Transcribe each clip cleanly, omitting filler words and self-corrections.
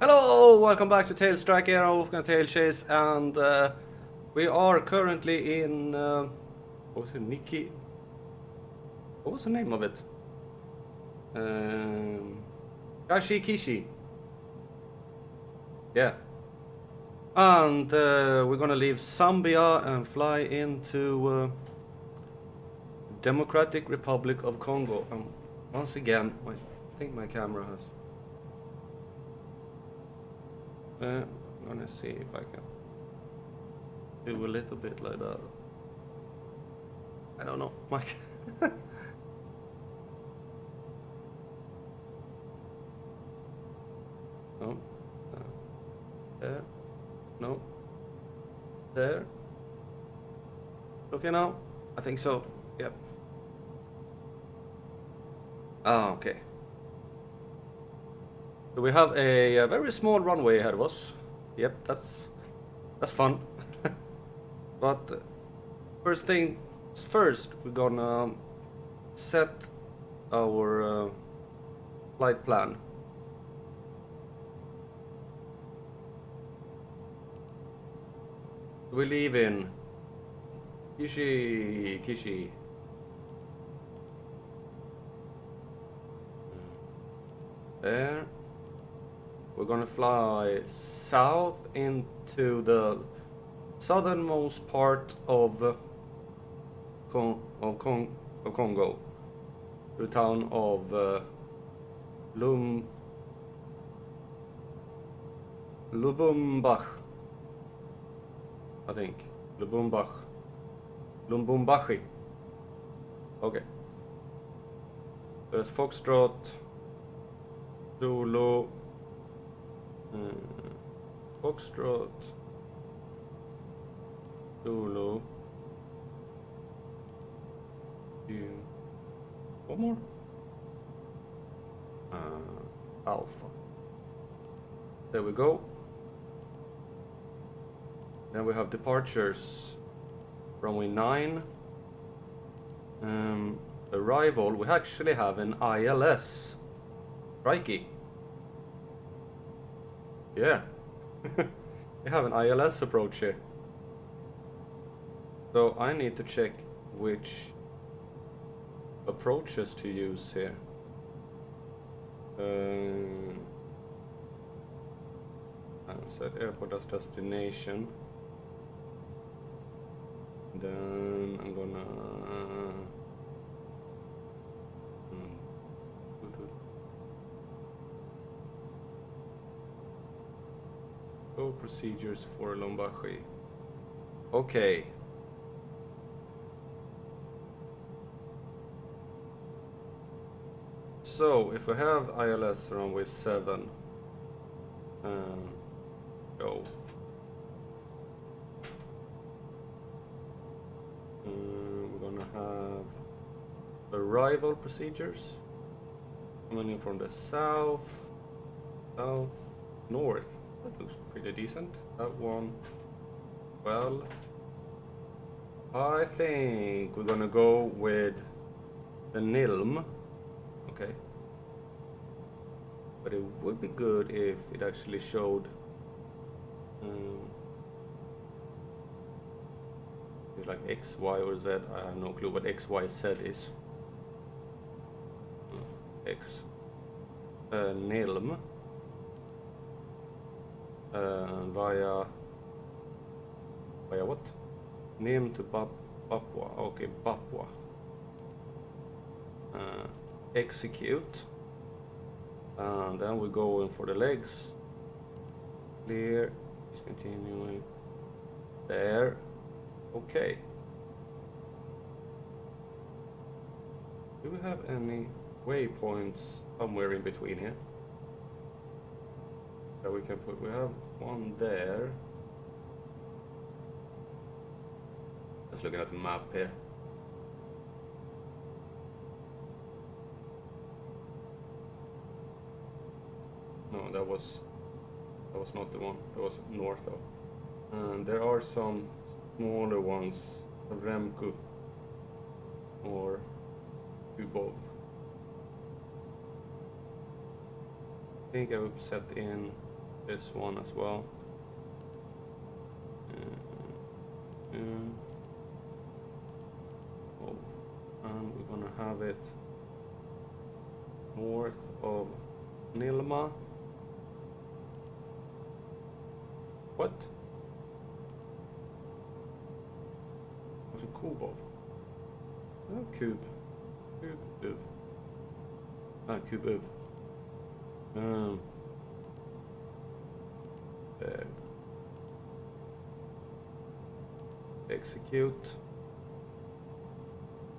Hello, welcome back to Tailstrike Air World Tour, and we are currently in what was it, Nikki? What was the name of it? Kishi. Yeah. And we're gonna leave Zambia and fly into Democratic Republic of Congo. And once again, I think my camera has. I'm gonna see if I can do a little bit like that. I don't know, Mike. No. There. No. There. Okay now? I think so. Yep. Ah, okay. So we have a very small runway ahead of us. Yep, that's fun. But first things first, we're gonna set our flight plan. We leave in Kishi. There. We're gonna fly south into the southernmost part of Congo, the town of Lubumbashi, I think. Lubumbashi. Okay. There's Foxtrot, Zulu, Foxtrot, Zulu. One more? Alpha. There we go. Then we have departures. Runway 9. Arrival. We actually have an ILS. Crikey. Yeah. We have an ILS approach here. So I need to check which approaches to use here. Set airport as destination. Then I'm gonna go procedures for Lombashi. Okay. So if we have ILS runway 7, go. We're gonna have arrival procedures coming in from the south, north. That looks pretty decent. That one, well, I think we're gonna go with the Nilm. Okay. But it would be good if it actually showed like X, Y, or Z. I have no clue what X, Y, Z is. X. Nilm. Via what? Name to Bapwa. Okay, Bapwa. Execute. And then we go in for the legs. Clear. Just continuing. There. Okay. Do we have any waypoints somewhere in between here that we can put? We have one there. Just looking at the map here. No, that was not the one. That was north of. And there are some smaller ones, Remku or Ubov. I think I would set in this one as well. Oh, and we're gonna have it north of Nilma. What? Was it Cobalt? Oh, Cube. Cube. Ah, Cube. There. Execute.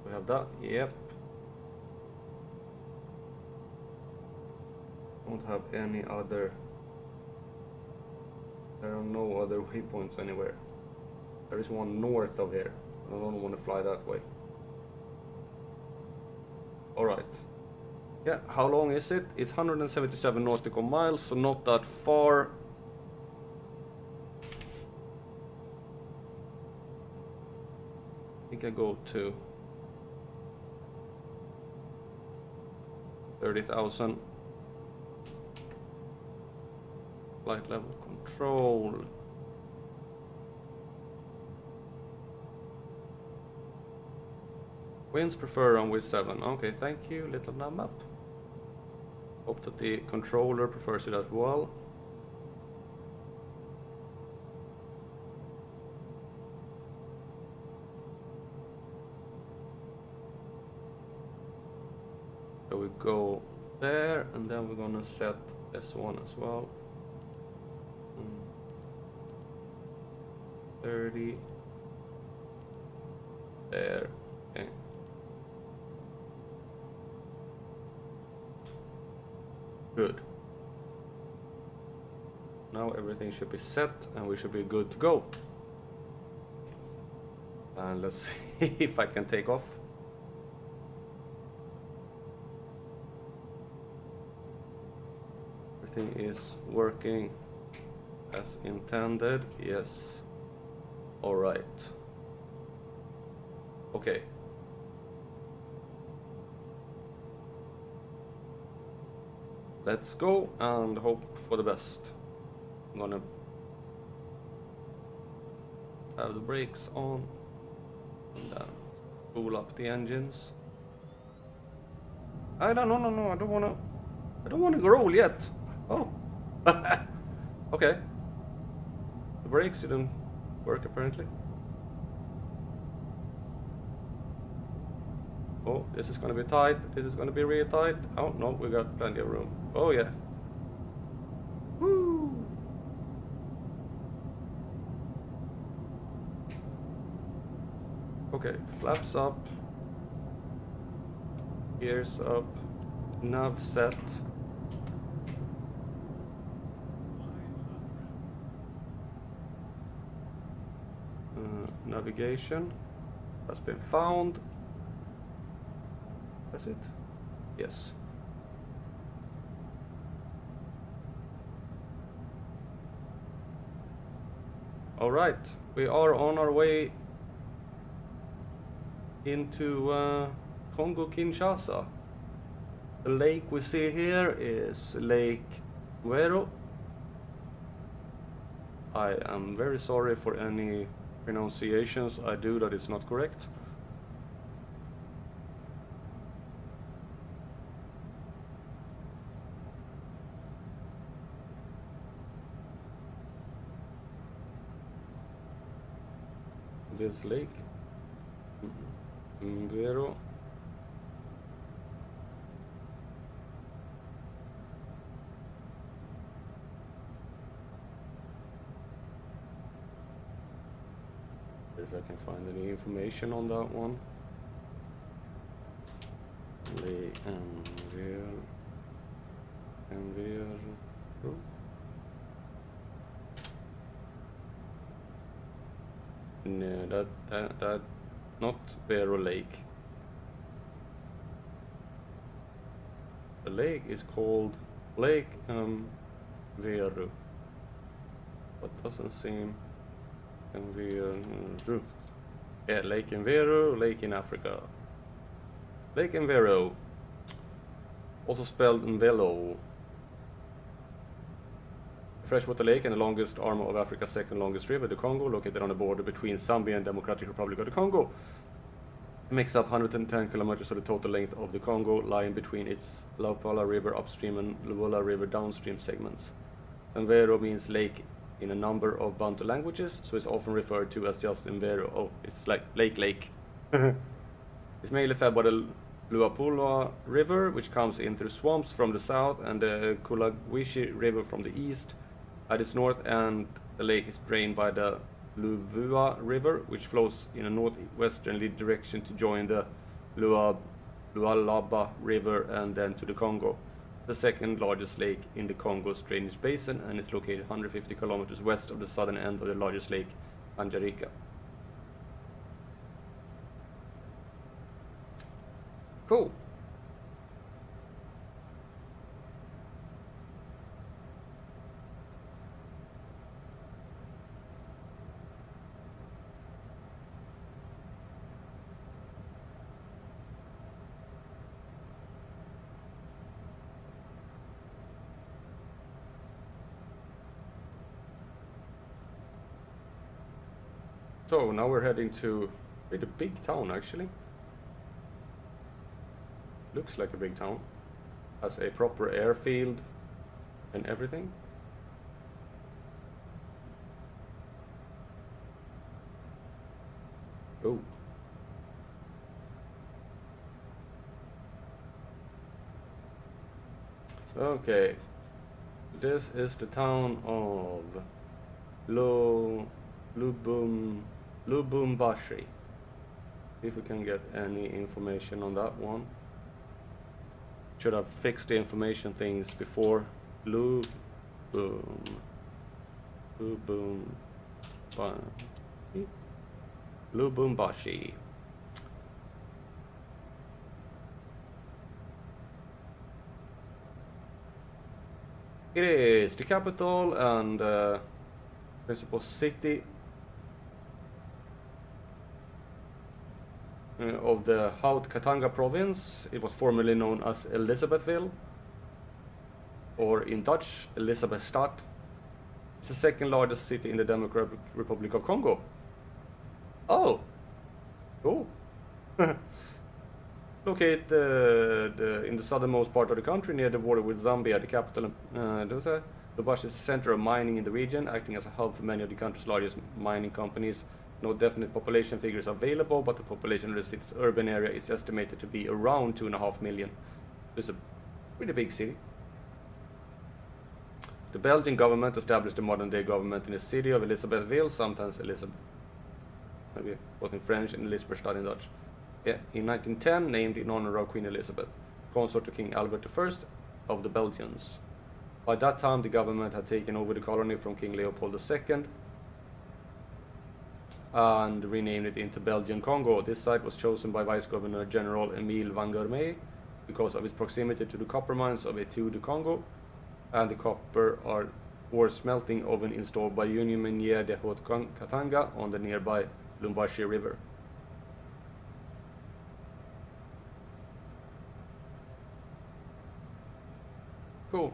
We have that. Yep. Don't have any other. There are no other waypoints anywhere. There is one north of here. I don't want to fly that way. Alright. Yeah, how long is it? It's 177 nautical miles, so not that far. I think I go to 30,000. Flight level control. Winds prefer runway 7. Okay, thank you, little num-up. Hope that the controller prefers it as well. So we go there, and then we're gonna set S1 as well. 30. There. Okay. Good. Now everything should be set and we should be good to go. And let's see if I can take off. Everything is working as intended. Yes. All right. Okay. Let's go and hope for the best. I'm gonna have the brakes on and then spool up the engines. No, I don't wanna roll yet. Oh. Okay. The brakes didn't work apparently. Oh, this is gonna be tight. This is gonna be really tight. Oh no, we got plenty of room. Oh yeah. Woo! Okay, flaps up. Gears up. Nav set. Navigation has been found. That's it? Yes. All right, we are on our way into Kongo, Kinshasa. The lake we see here is Lake Vero. I am very sorry for any pronunciations I do that is not correct. This lake, Vero. If I can find any information on that one. Lake Vero. No, that not Vero Lake. The lake is called Lake Vero, but doesn't seem Vero. Yeah, Lake Vero, lake in Africa. Lake Vero, also spelled Velo. freshwater lake and the longest arm of Africa's second longest river, the Congo, located on the border between Zambia and Democratic Republic of the Congo. It makes up 110 kilometers of the total length of the Congo, lying between its Luapula River upstream and Luapula River downstream segments. Mvero means lake in a number of Bantu languages, so it's often referred to as just Mvero. Oh, it's like lake. It's mainly fed by the Luapula River, which comes in through swamps from the south, and the Kulagwishi River from the east. At its north end, the lake is drained by the Luvua River, which flows in a northwesterly direction to join the Lualaba River and then to the Congo, the second largest lake in the Congo's drainage basin, and is located 150 kilometers west of the southern end of the largest lake, Anjarika. Cool. So now we're heading to a big town, actually. Looks like a big town. Has a proper airfield and everything. Oh. Okay. This is the town of Lubumbashi. See if we can get any information on that one. Should have fixed the information things before. Lubumbashi. It is the capital and principal city of the Haut-Katanga province. It was formerly known as Elizabethville, or in Dutch, Elisabethstad. It's the second largest city in the Democratic Republic of Congo. Oh, cool. Located in the southernmost part of the country, near the border with Zambia, the capital. Lubumbashi is the center of mining in the region, acting as a hub for many of the country's largest mining companies. No definite population figures available, but the population of the city's urban area is estimated to be around 2.5 million. It's a pretty big city. The Belgian government established the modern-day government in the city of Elisabethville, sometimes Elizabeth, maybe both in French and Elisabethstad in Dutch. Yeah, in 1910, named in honor of Queen Elizabeth, consort to King Albert I of the Belgians. By that time, the government had taken over the colony from King Leopold II and renamed it into Belgian Congo. This site was chosen by Vice Governor General Emile Wangermee because of its proximity to the copper mines of Etu du Congo and the copper ore smelting oven installed by Union Miniere de Haut-Katanga on the nearby Lubumbashi River. Cool.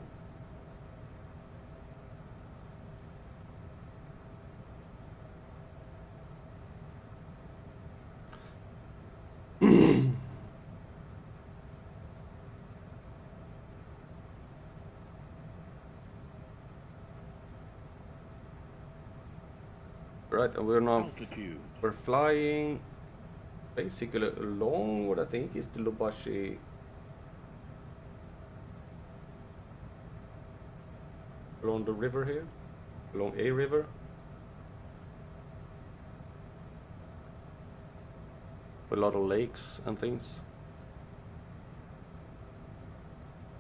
Right, and we're flying basically along what I think is the Lubumbashi along the river here, along a river. With a lot of lakes and things.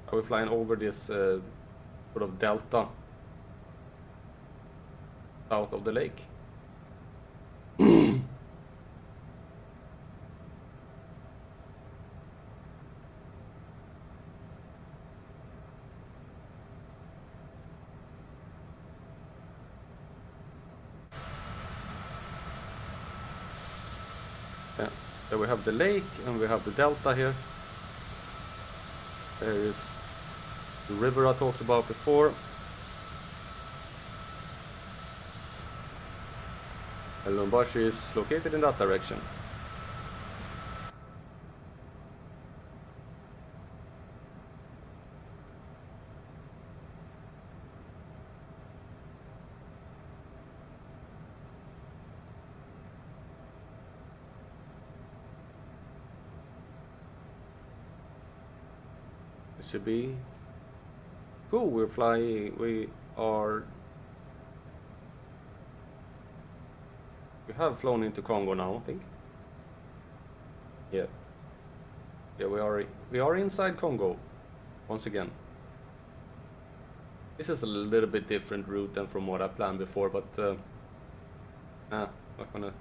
Are we flying over this sort of delta south of the lake? So we have the lake and we have the delta here. There is the river I talked about before. And Lubumbashi is located in that direction. It should be cool. We're flying. We have flown into Congo now, I think. Yeah. Yeah, we are inside Congo once again. This is a little bit different route than from what I planned before, but not gonna.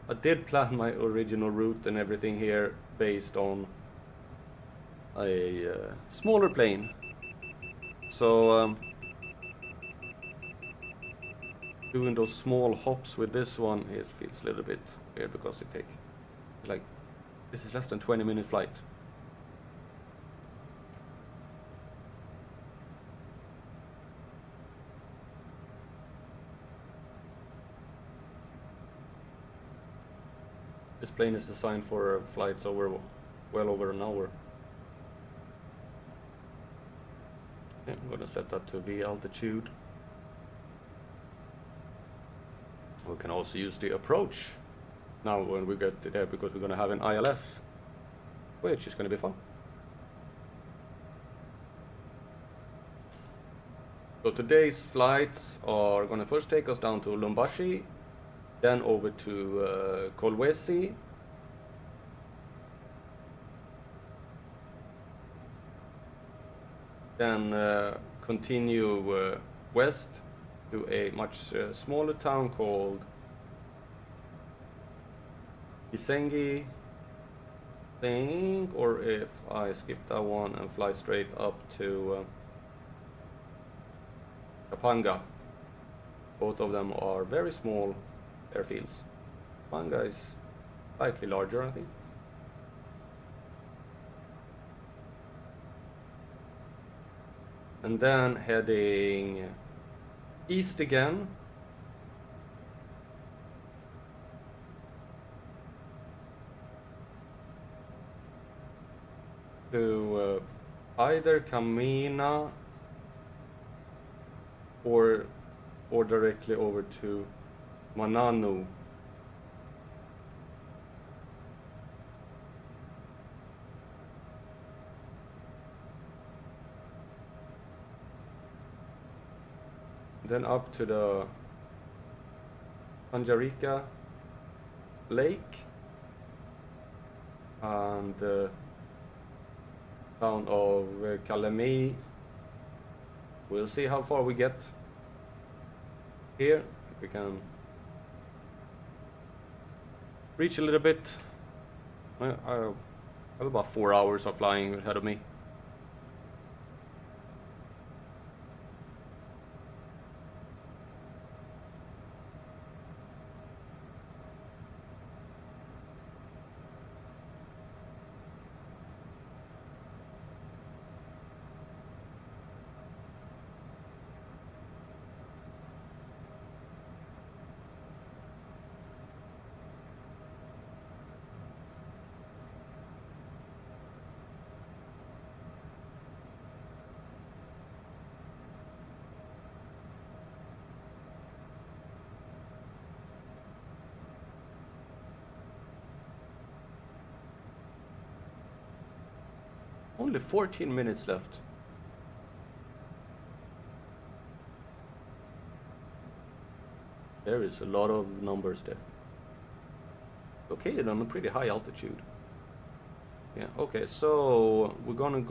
I did plan my original route and everything here based on a smaller plane. So doing those small hops with this one, it feels a little bit weird because it takes like, this is less than 20-minute flight. This plane is designed for flights over well over an hour. Yeah, I'm gonna set that to V altitude. We can also use the approach now when we get there, because we're gonna have an ILS, which is gonna be fun. So today's flights are gonna first take us down to Lubumbashi, then over to Kolwezi, then continue west to a much smaller town called Isengi, think, or if I skip that one and fly straight up to Kapanga. Both of them are very small airfields. Kapanga is slightly larger, I think. And then heading east again to either Kamina or directly over to Mananu. Then up to the Tanjarika Lake and the town of Kalemi. We'll see how far we get here. If we can reach a little bit. I have about 4 hours of flying ahead of me. Only 14 minutes left. There is a lot of numbers there. Okay, on a pretty high altitude. Yeah, okay, so we're gonna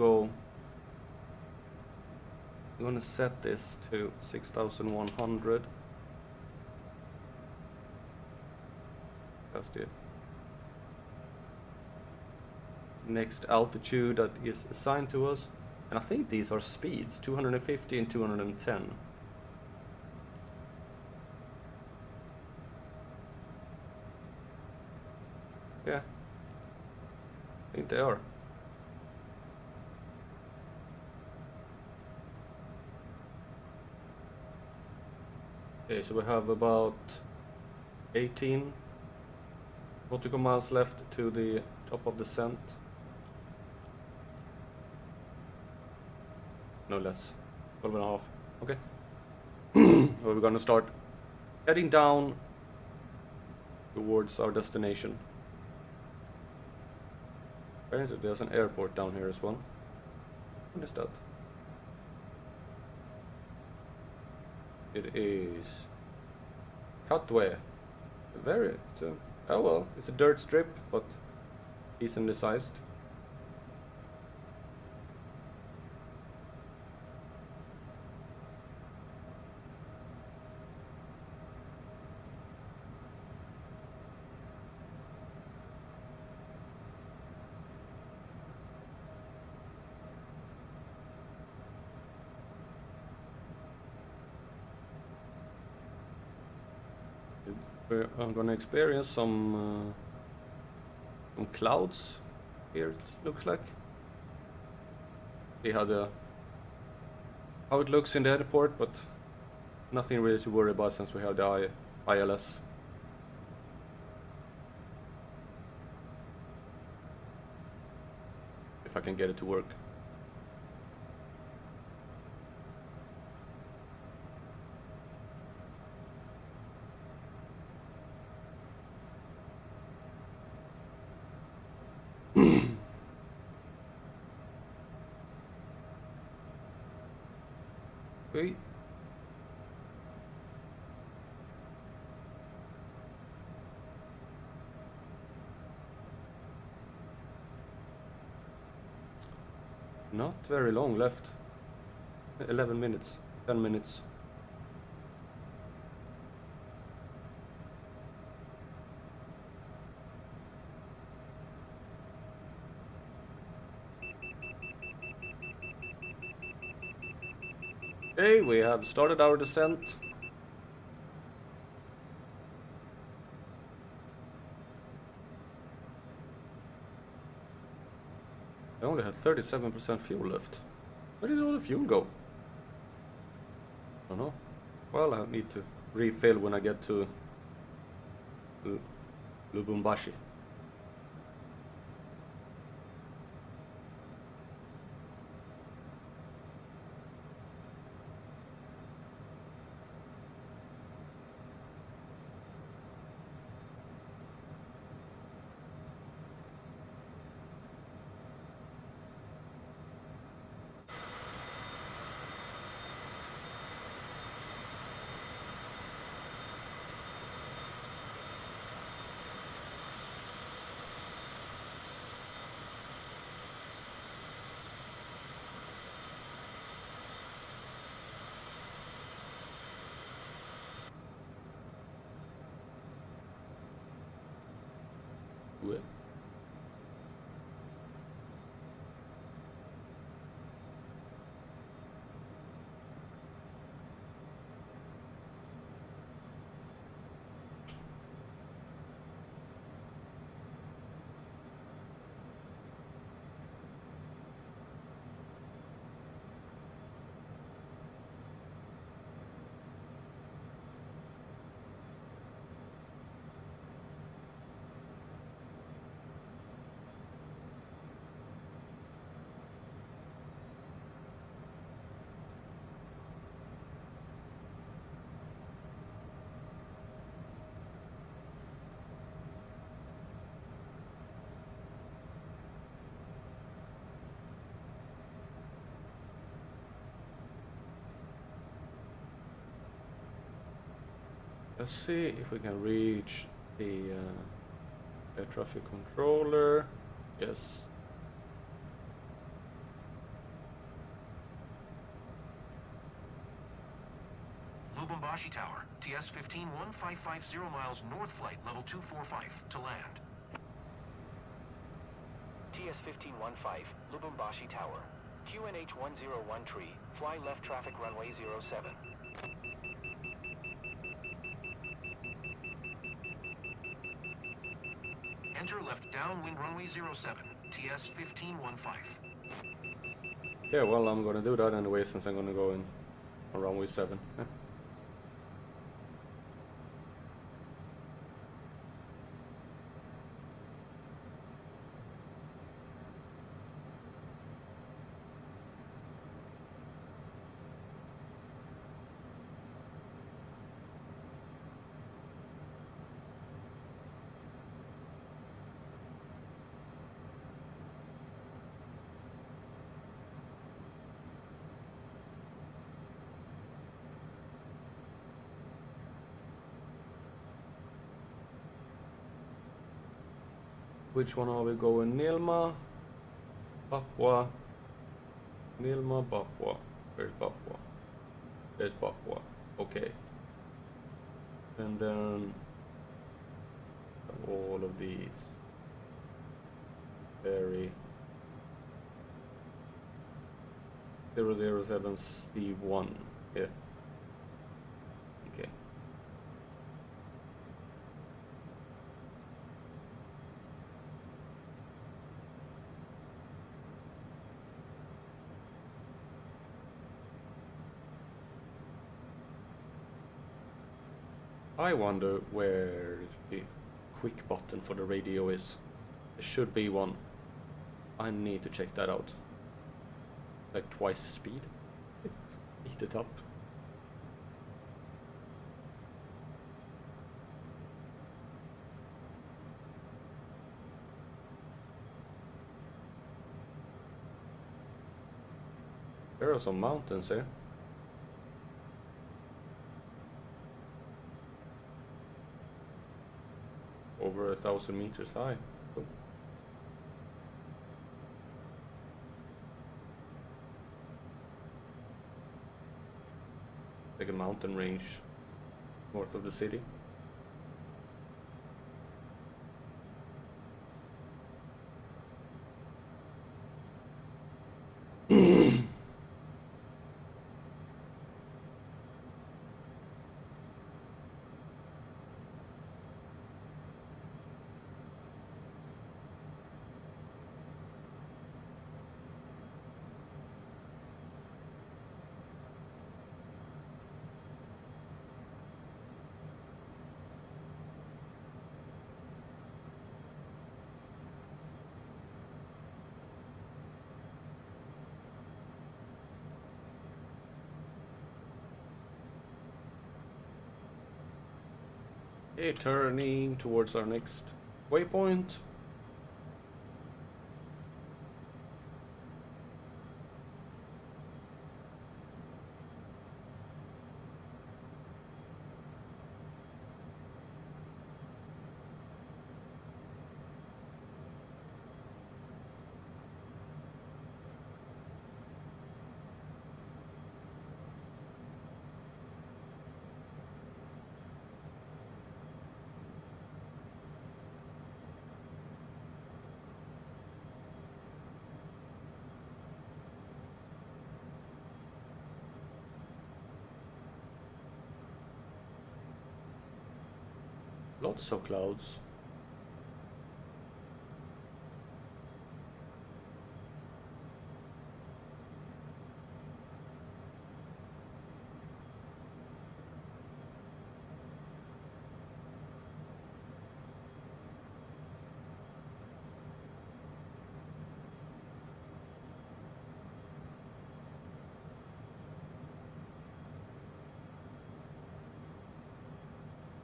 set this to 6,100. That's the next altitude that is assigned to us. And I think these are speeds, 250 and 210. Yeah, I think they are. Okay, so we have about 18 nautical miles left to the top of descent. No less. 12 and a half. Okay. Well, we're gonna start heading down towards our destination. Apparently there's an airport down here as well. What is that? It is Katwe. Oh well, it's a dirt strip, but decently sized. I'm gonna experience some clouds here, it looks like. See how it looks in the airport, but nothing really to worry about since we have the ILS. If I can get it to work. Okay. Not very long left. 11 minutes, 10 minutes. Okay, we have started our descent. I only had 37% fuel left. Where did all the fuel go? I don't know. Well, I need to refill when I get to Lubumbashi. Well. Let's see if we can reach the air traffic controller. Yes. Lubumbashi Tower, TS 151550 miles north flight, level 245, to land. TS 1515, Lubumbashi Tower. QNH 1013, fly left traffic runway 07. Enter left downwind runway 07, TS 1515. Yeah, well, I'm gonna do that anyway since I'm gonna go in on runway 7. Which one are we going? Nilma, Papua, Nilma, Papua. Where's Papua? There's Papua. Okay. And then all of these. Very 007C1. Yeah. Okay. I wonder where the quick button for the radio is. There should be one. I need to check that out. Like twice speed. Eat it up. There are some mountains here. Over 1,000 meters high. Cool. Like a mountain range north of the city. Okay, turning towards our next waypoint. Lots of clouds.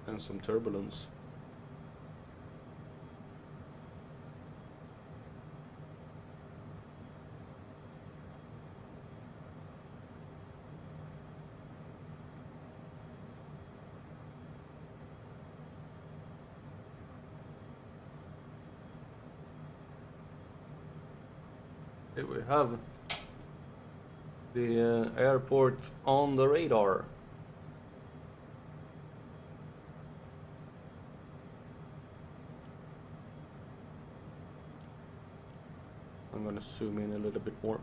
And some turbulence. Here we have the airport on the radar. I'm gonna zoom in a little bit more.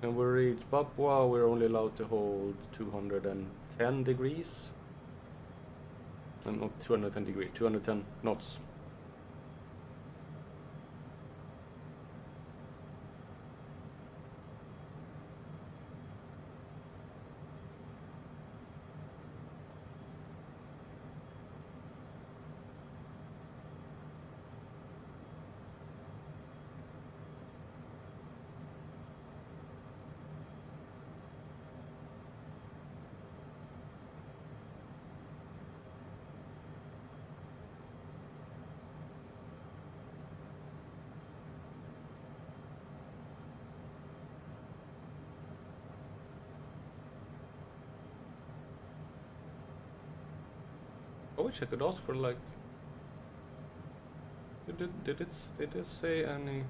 And we reach Papua, we're only allowed to hold 210 degrees. Not 210 degrees, 210 knots. I wish I could ask for like. Did it say any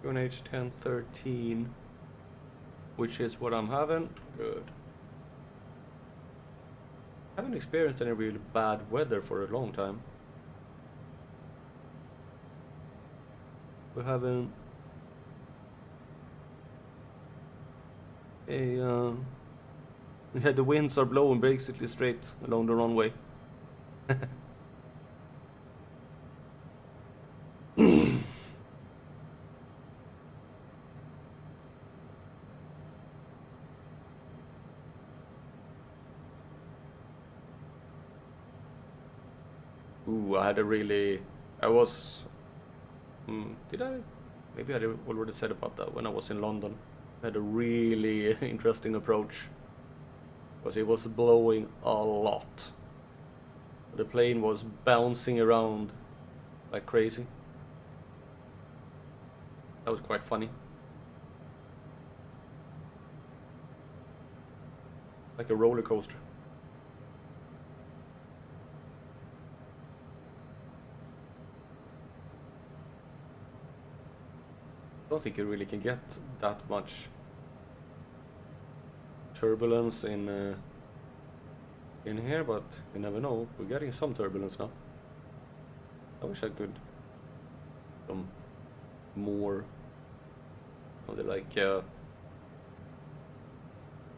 UNH 1013, which is what I'm having? Good. I haven't experienced any really bad weather for a long time. We're having a yeah, the winds are blowing basically straight along the runway. Ooh, I had a really. I was. Did I? Maybe I already said about that when I was in London. I had a really interesting approach. Because it was blowing a lot. The plane was bouncing around like crazy. That was quite funny. Like a roller coaster. I don't think you really can get that much turbulence in here, but you never know. We're getting some turbulence now. I wish I could some more of the like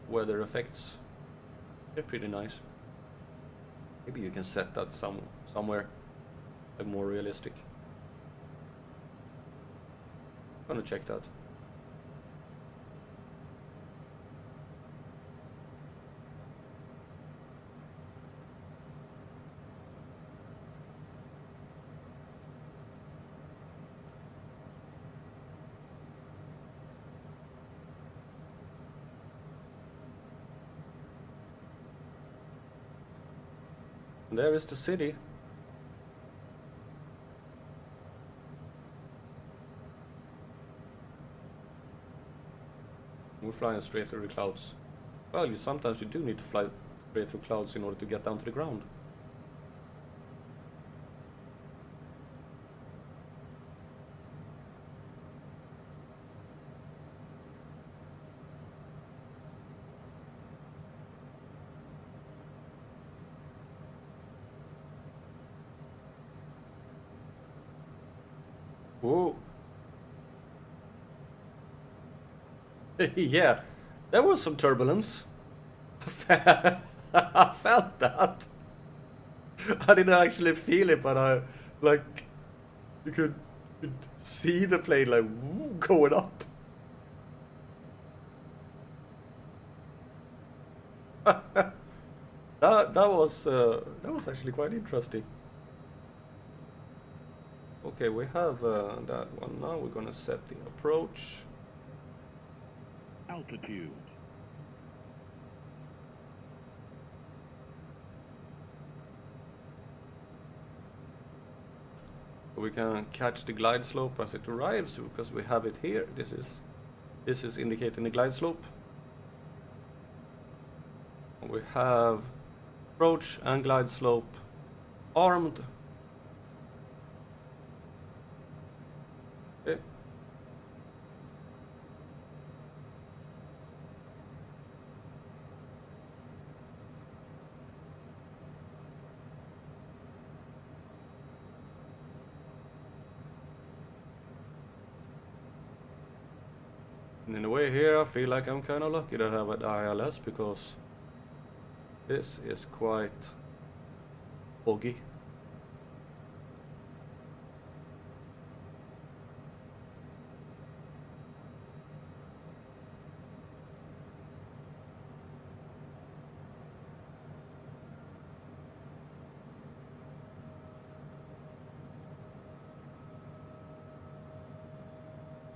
weather effects. They're pretty nice. Maybe you can set that somewhere like more realistic. I'm gonna check that. And there is the city. We're flying straight through the clouds. Well, sometimes you do need to fly straight through clouds in order to get down to the ground. Whoa. Yeah, there was some turbulence. I felt that. I didn't actually feel it, but I like you could see the plane like woo, going up. That was actually quite interesting. Okay, we have that one now. We're gonna set the approach. Altitude. We can catch the glide slope as it arrives because we have it here. This is indicating the glide slope. We have approach and glide slope armed. Okay. And in a way here, I feel like I'm kind of lucky that I have an ILS because this is quite foggy.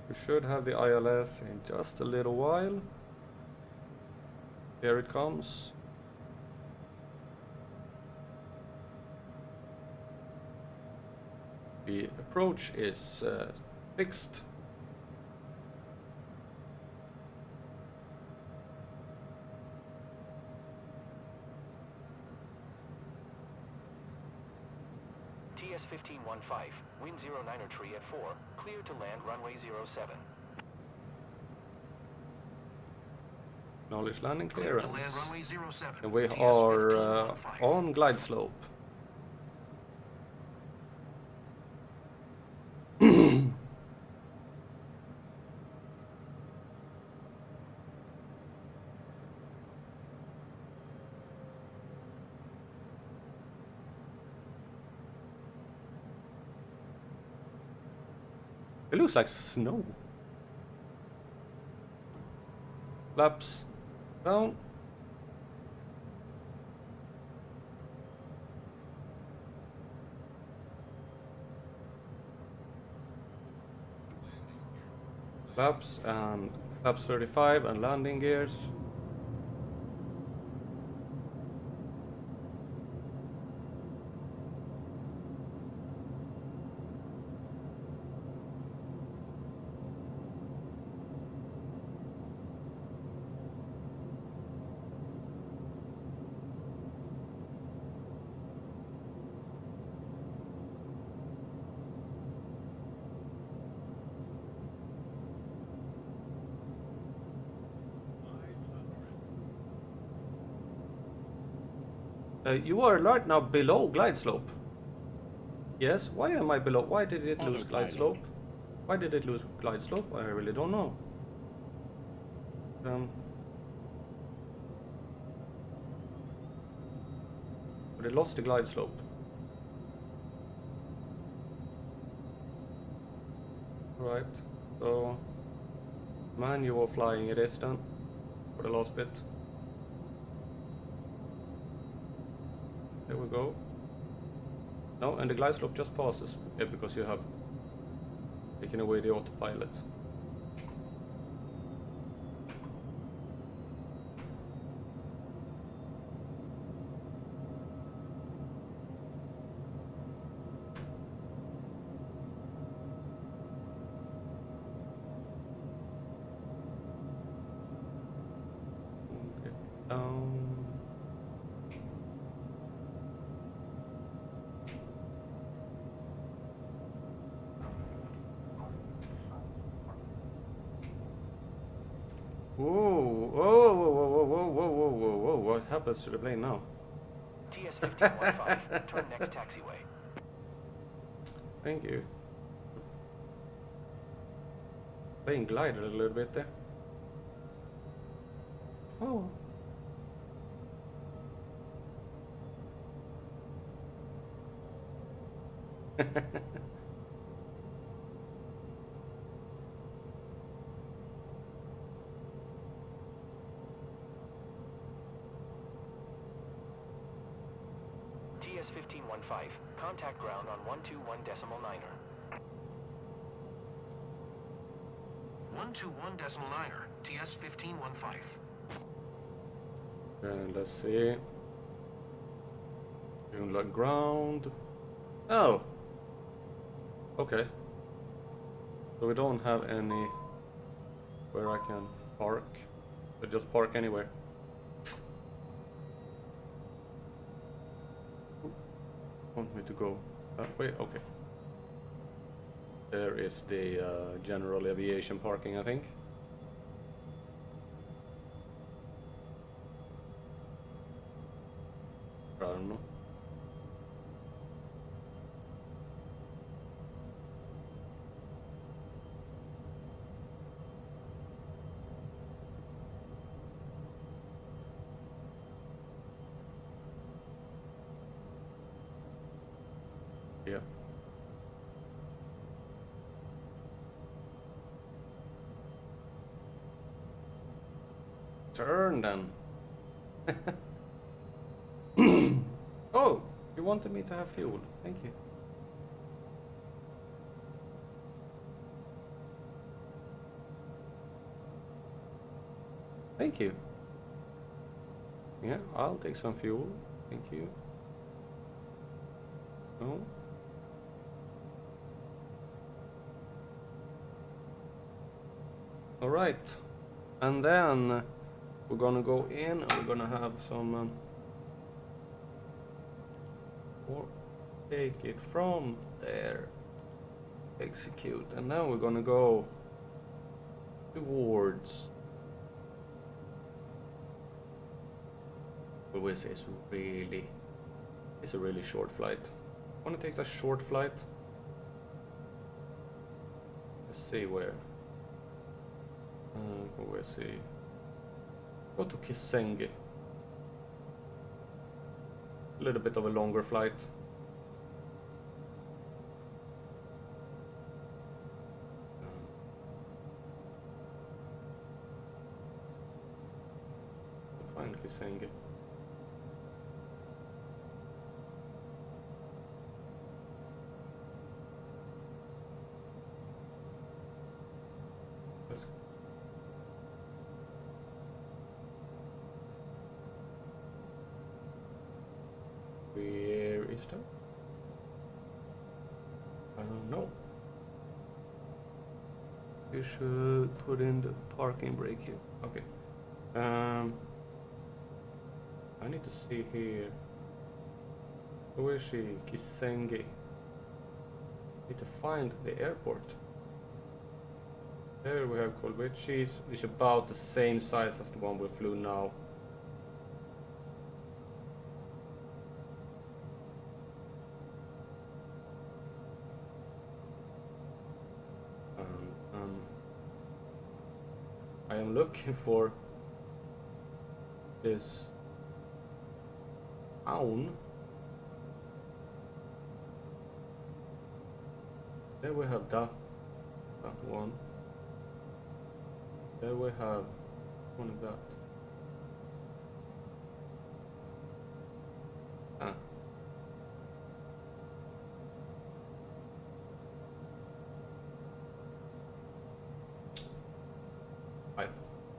We should have the ILS in just a little while. Here it comes. The approach is fixed. wind 09er tree at 4, clear to land runway 07. Acknowledge landing Clear to land clearance. runway 07. And we TS are 1515. on glide slope. It looks like snow. Flaps down. Flaps and flaps 35 and landing gears. You are right now below glide slope. Yes, why am I below? Why did it lose glide slope? Why did it lose glide slope? I really don't know. But it lost the glide slope. Right, so manual flying it is then for the last bit. There we go. No, and the glide slope just passes. Yeah, because you have taken away the autopilot. Okay, down. Whoa, whoa, whoa, whoa, whoa, whoa, whoa, whoa, whoa, what happens to the plane now? TS 1515, turn next taxiway. Thank you. Plane glided a little bit there. Oh. TS 1515, contact ground on 121.9er. 121.9er, TS 1515. And let's see. Doing like ground. Oh. Okay. So we don't have any where I can park. So just park anywhere. Want me to go that way? Okay. There is the general aviation parking, I think. I don't know. Yeah. Turn then. Oh, you wanted me to have fuel. Thank you. Thank you. Yeah, I'll take some fuel. Thank you. No. All right, and then we're gonna go in and we're gonna have some take it from there, execute, and now we're gonna go towards. We will say it's a really short flight. I want to take that short flight. Let's see where. We'll see. Go to Kisenge. A little bit of a longer flight. Find Kisenge. Where is that? I don't know. You should put in the parking brake here. Okay. I need to see here. Where is she? Kisenge. Need to find the airport. There we have Kolwezi. It's about the same size as the one we flew now. I am looking for this town. There we have that one. There we have one of that.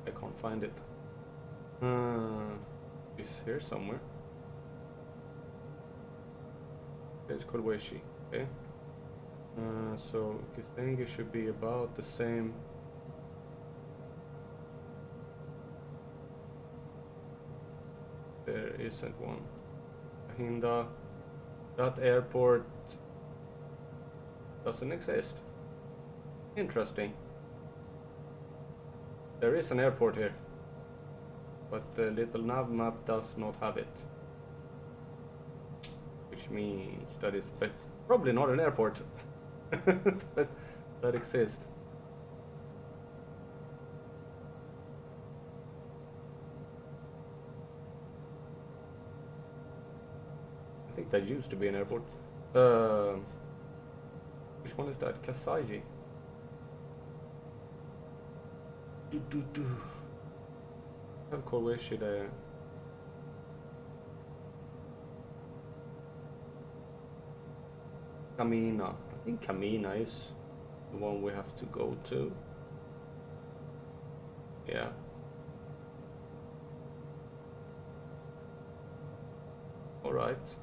I can't find it. It's here somewhere. It's Kolwezi. Okay. So Kisenge should be about the same. There isn't one. Hinda. That airport doesn't exist. Interesting. There is an airport here, but the little nav map does not have it. Which means that it's probably not an airport that exists. I think that used to be an airport. Which one is that? Kasaiji. Have Kolwezi there. Kamina. I think Kamina is the one we have to go to. Yeah. All right.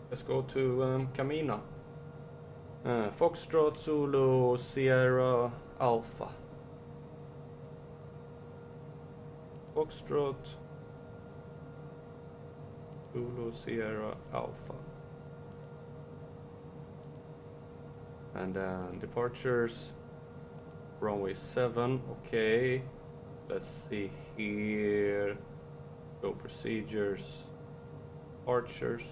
Let's go to Kamina. Foxtrot, Zulu, Sierra, Alpha. Foxtrot, Zulu, Sierra, Alpha. And then departures, runway 7, okay. Let's see here. Go procedures, departures.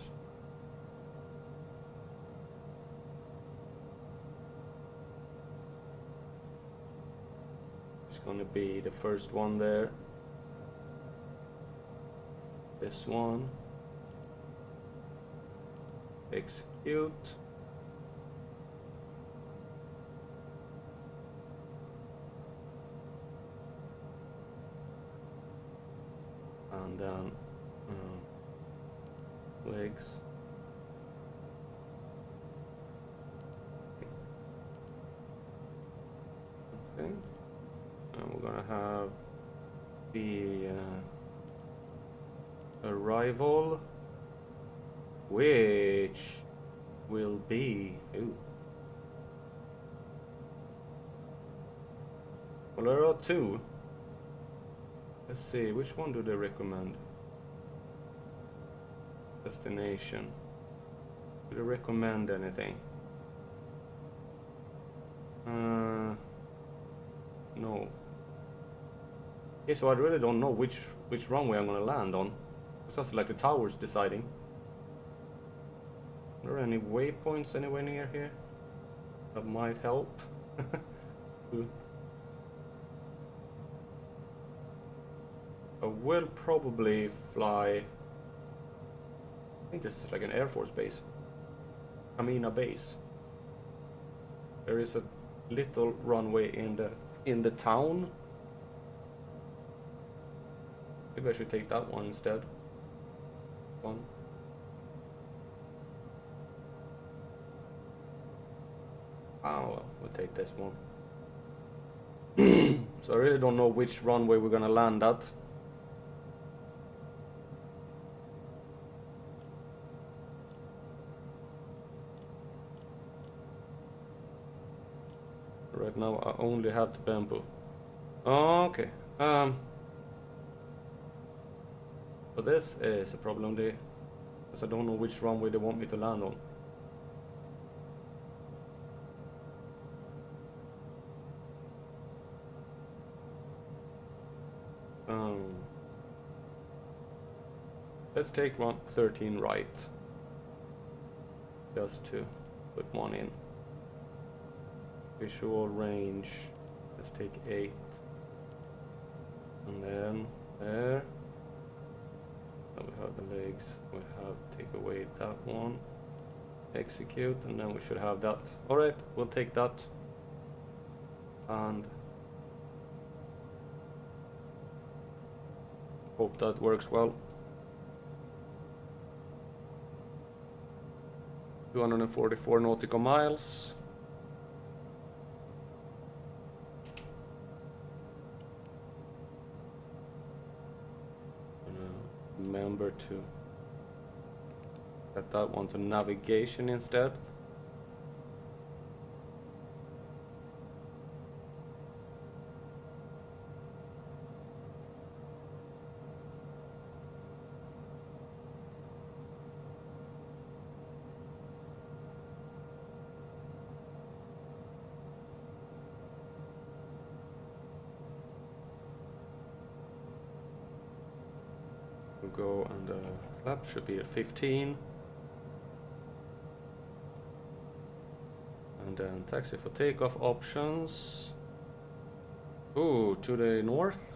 Gonna be the first one there. This one. Execute. And then legs. Okay. And we're gonna have the arrival, which will be Bolero 2. Let's see, which one do they recommend? Destination. Do they recommend anything? No. Okay, so I really don't know which runway I'm gonna land on. It's just like the towers deciding. Are there any waypoints anywhere near here that might help? I will probably fly. I think this is like an Air Force base. Amina base. There is a little runway in the town. Maybe I should take that one instead. One. Oh well, we'll take this one. So I really don't know which runway we're gonna land at. Right now I only have the bamboo. Okay. But this is a problem there, because I don't know which runway they want me to land on. Let's take 13 right. Just to put one in. Visual range. Let's take 8. And then there. Now we have the legs. We have take away that one. Execute, and then we should have that. Alright, we'll take that. And hope that works well. 244 nautical miles. Remember to set that one to navigation instead. Go, and the flap should be at 15. And then taxi for takeoff options. Ooh, to the north.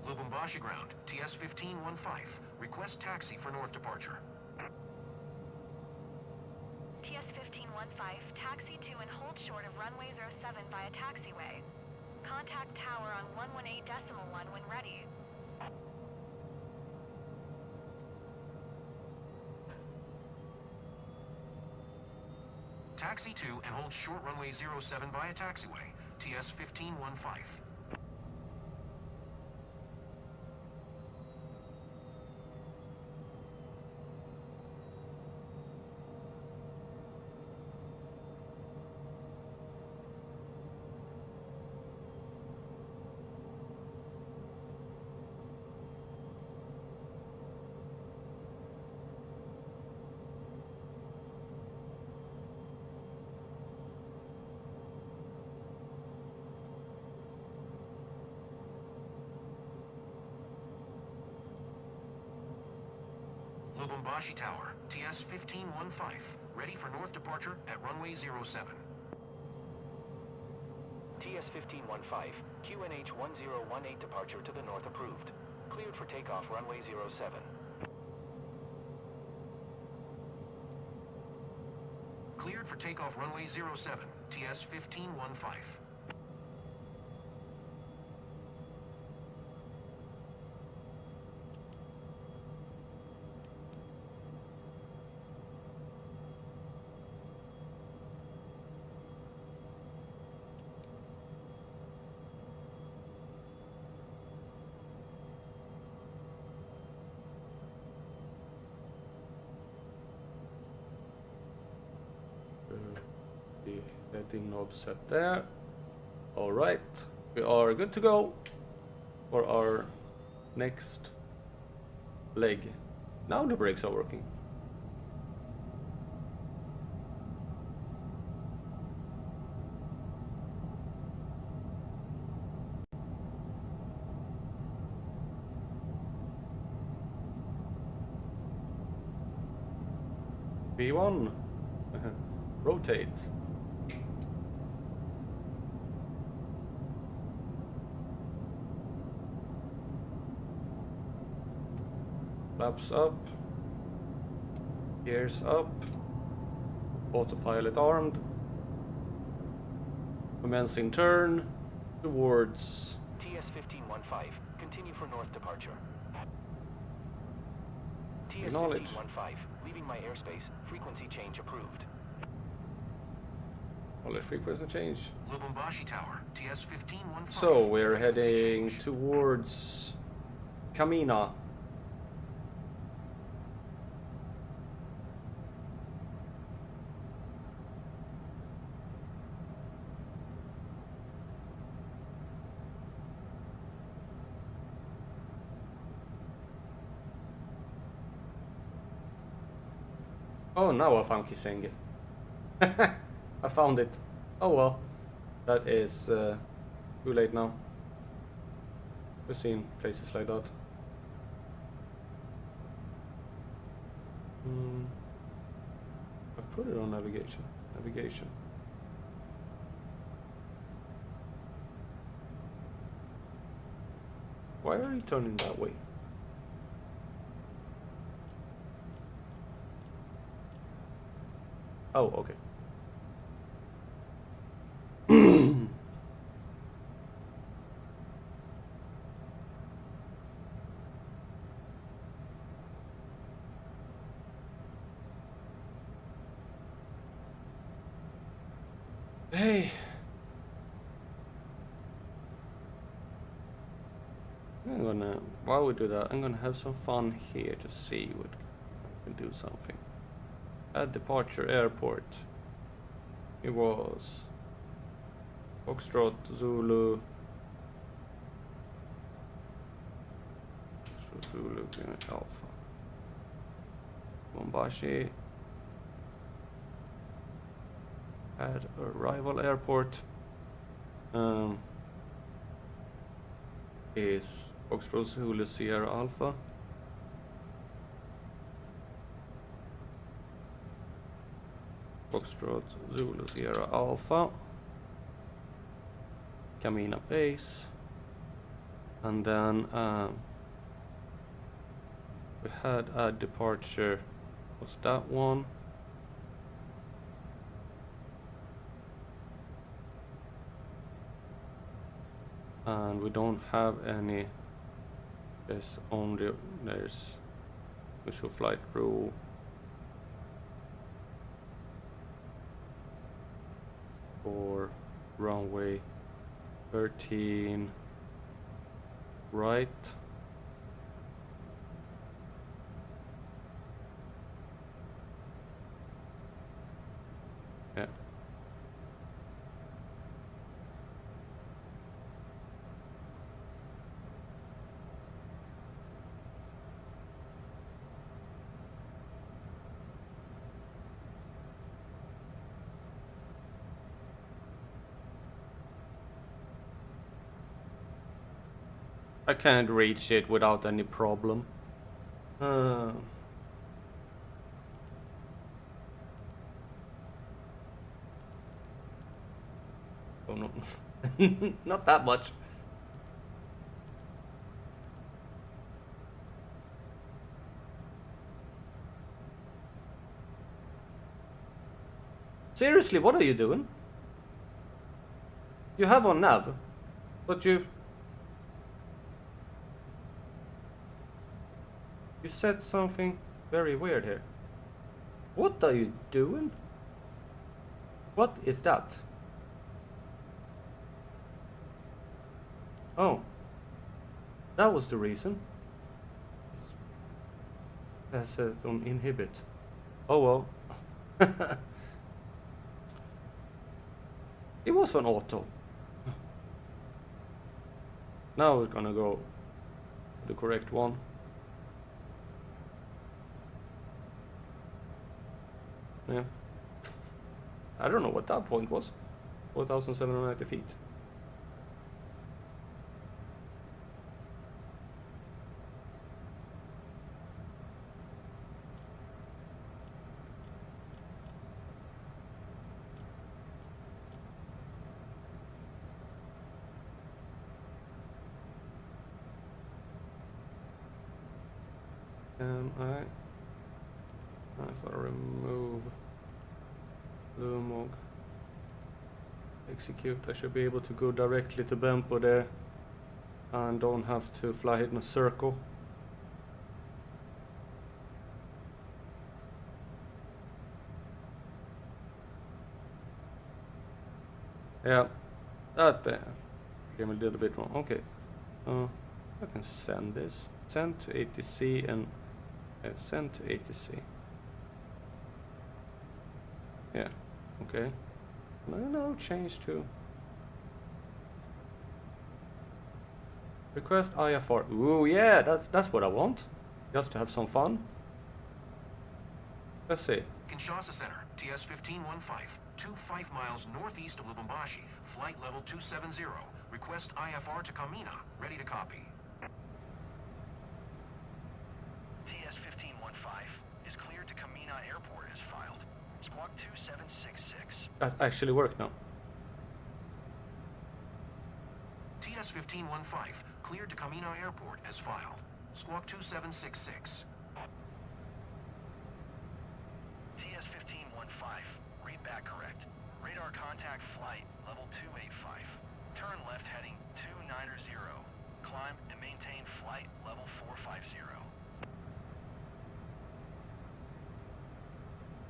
Lubumbashi ground, TS 1515. Request taxi for north departure. TS 1515, taxi to and hold short of runway 07 via taxiway. Contact tower on 118.1 when ready. Taxi to and hold short runway 07 via taxiway, TS 1515. Lubumbashi Tower, TS 1515. Ready for north departure at runway 07. TS 1515, QNH 1018 departure to the north approved. Cleared for takeoff runway 07. Cleared for takeoff runway 07, TS 1515. The heading knob set there. All right. We are good to go for our next leg. Now the brakes are working. V1. Rotate. Flaps up. Gears up. Autopilot armed. Commencing turn towards TS-1515, continue for north departure. Acknowledge. TS-1515, leaving my airspace, frequency change approved. Knowledge frequency change. Lubumbashi Tower, TS-1515. So we're frequency heading change. towards Kamina. Oh, now I found Kisenge. I found it. Oh well. That is too late now. We've seen places like that. I put it on navigation. Navigation. Why are you turning that way? Oh, okay. Hey. I'm gonna, while we do that, I'm gonna have some fun here to see what I can do something. At departure airport, it was Foxtrot, Zulu, Zulu, Alpha, Bombashi, at arrival airport, is Foxtrot, Zulu, Sierra Alpha. Foxtrot, Zulu, Sierra Alpha, Kamina base, and then we had a departure. What's that one? And we don't have any. There's visual flight rule. For runway 13 right. Yeah. I can't reach it without any problem. Oh no, not that much. Seriously, what are you doing? You have on nav, but you said something very weird here. What are you doing? What is that? Oh, that was the reason. That says on inhibit. Oh well. It was on auto. Now we're gonna go the correct one. Yeah. I don't know what that point was. 4,790 feet. If I remove Lumog, execute, I should be able to go directly to Bempo there and don't have to fly it in a circle. Yeah, that came a little bit wrong. Okay, I can send this. Send to ATC and send to ATC. Yeah, okay. No, change to request IFR. Ooh, yeah, that's what I want. Just to have some fun. Let's see. Kinshasa Center, TS 1515, 25 miles northeast of Lubumbashi, flight level 270. Request IFR to Kamina. Ready to copy. TS 1515 is cleared to Kamina Airport as filed. Squawk 2766. That actually worked now. TS 1515, cleared to Kamina Airport as filed. Squawk 2766. TS 1515, read back correct. Radar contact flight level 285. Turn left heading 290. Climb and maintain flight level 450.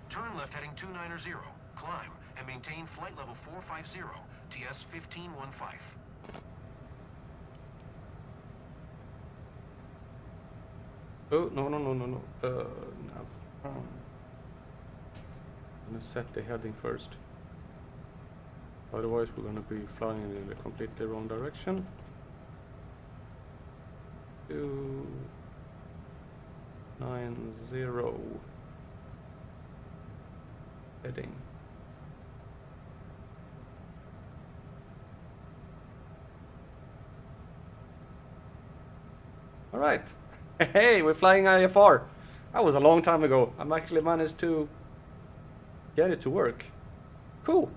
Turn left heading 290. Climb and maintain flight level 450. TS 1515. Oh, no. Nav. I'm gonna set the heading first. Otherwise we're gonna be flying in the completely wrong direction. 290 heading. All right. Hey, we're flying IFR. That was a long time ago. I'm actually managed to get it to work. Cool.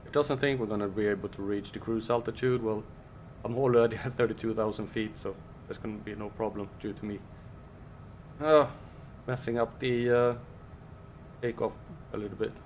It doesn't think we're gonna be able to reach the cruise altitude. Well, I'm already at 32,000 feet, so there's gonna be no problem due to me messing up the takeoff a little bit.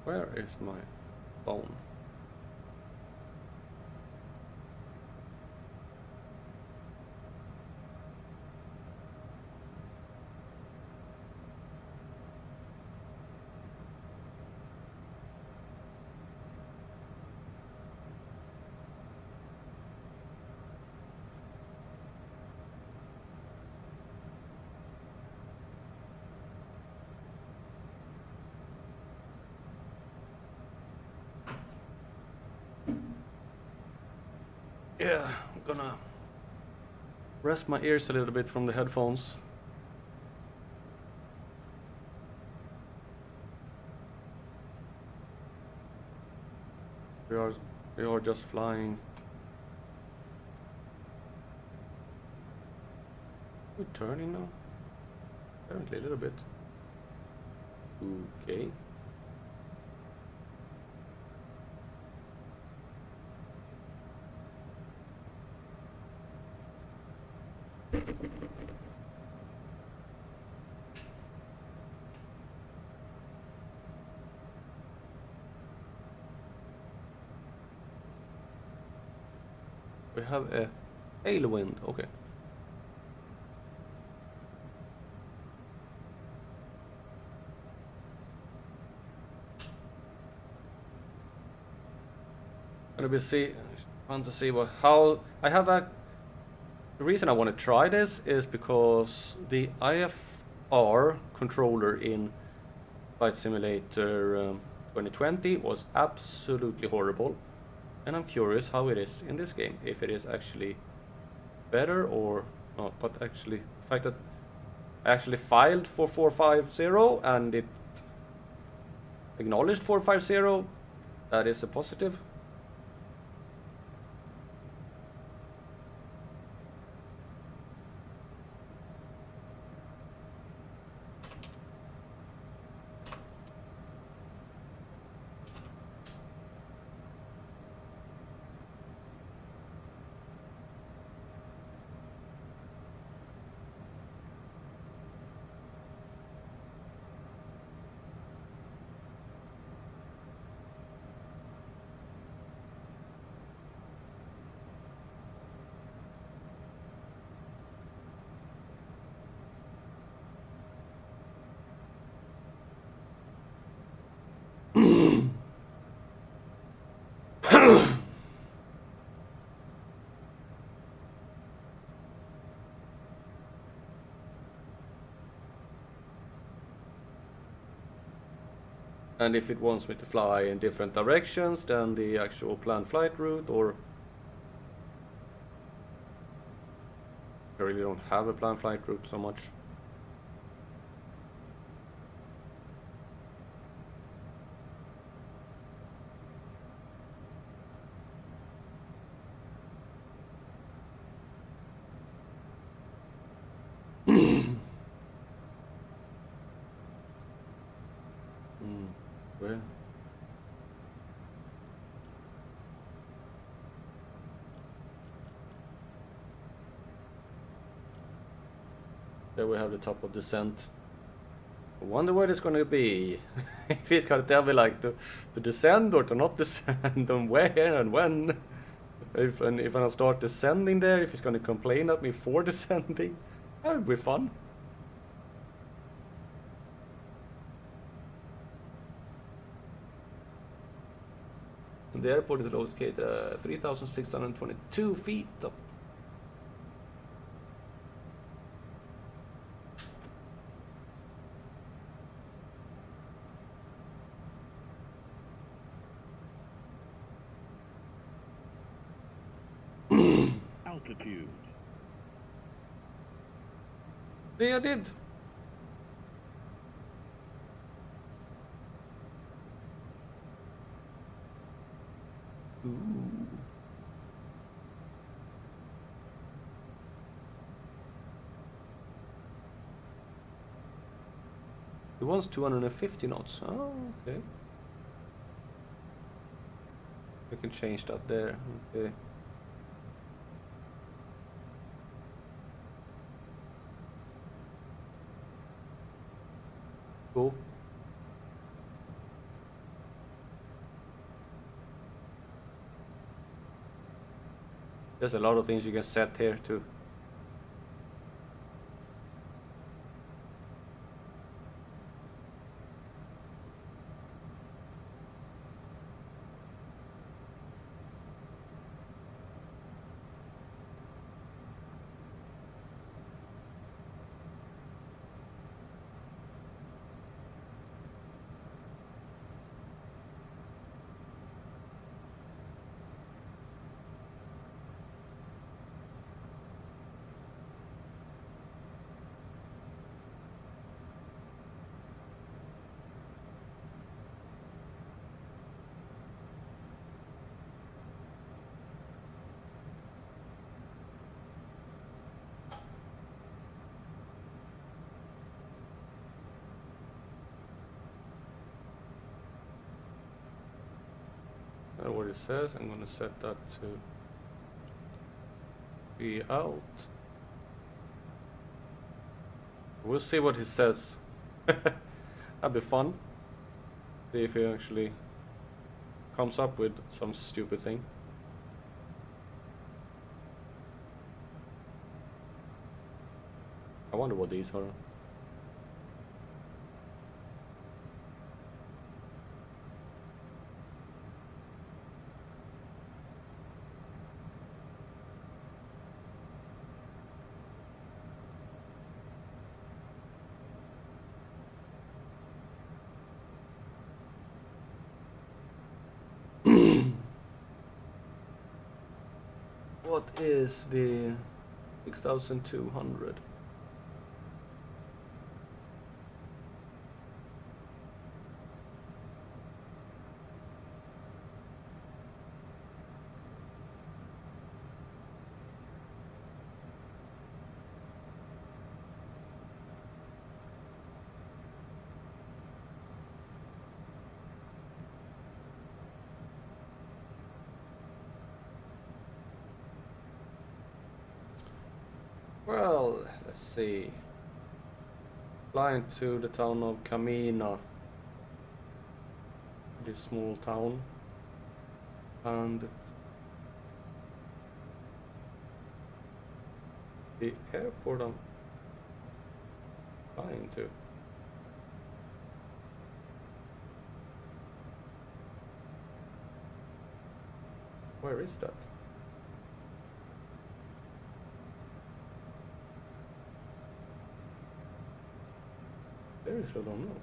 Where is my phone? Yeah, I'm gonna rest my ears a little bit from the headphones. We are just flying. We're turning now? Apparently a little bit. Okay. We have a tailwind, okay. Gonna be fun to see how I have a. The reason I want to try this is because the IFR controller in Flight Simulator 2020 was absolutely horrible, and I'm curious how it is in this game, if it is actually better or not. But actually, the fact that I actually filed for 450 and it acknowledged 450, that is a positive. And if it wants me to fly in different directions than the actual planned flight route, or I really don't have a planned flight route so much. Where? There we have the top of descent. I wonder where it's gonna be. If he's gonna tell me like to descend or to not descend, and where and when. If I start descending there, if he's gonna complain at me for descending, that would be fun. And the airport is located 3,622 feet up. Altitude. Yeah, I did. Ooh. It wants 250 knots. Oh, okay. We can change that there. Okay. Cool. There's a lot of things you can set here too. That's what it says. I'm gonna set that to be out. We'll see what he says. That'd be fun. See if he actually comes up with some stupid thing. I wonder what these are. What is the 6,200? Well, let's see. Flying to the town of Kamina, this small town, and the airport I'm flying to. Where is that? Seriously, I don't know.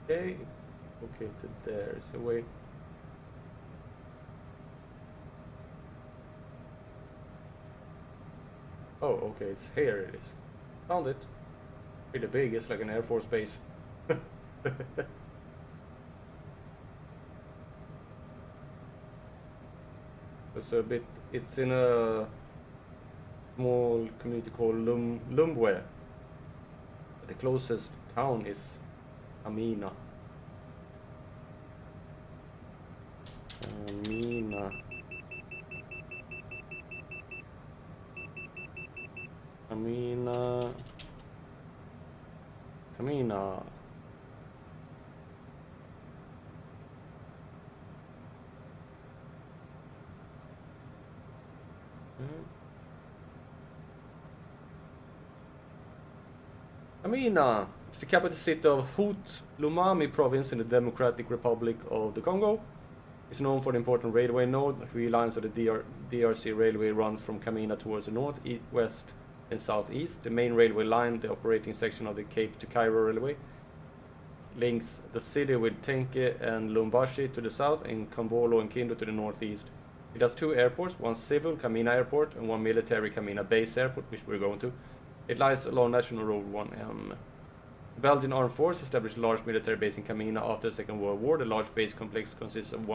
Okay, it's located there. It's a way. Oh, okay, it's here. It is. Found it. Pretty big. It's like an Air Force base. It's a bit. It's in a small community called Lumbwe. The closest town is Amina. Amina. Amina. Amina. Amina is the capital city of Haut-Lomami province in the Democratic Republic of the Congo. It's known for the important railway node. 3 lines of the DRC railway runs from Kamina towards the north, east, west and southeast. The main railway line, the operating section of the Cape to Cairo railway, links the city with Tenke and Lubumbashi to the south and Kambolo and Kindu to the northeast. It has 2 airports, one civil, Kamina Airport, and one military, Kamina Base Airport, which we're going to. It lies along National Road 1M. The Belgian Armed Forces established a large military base in Kamina after the Second World War. The large base complex consists of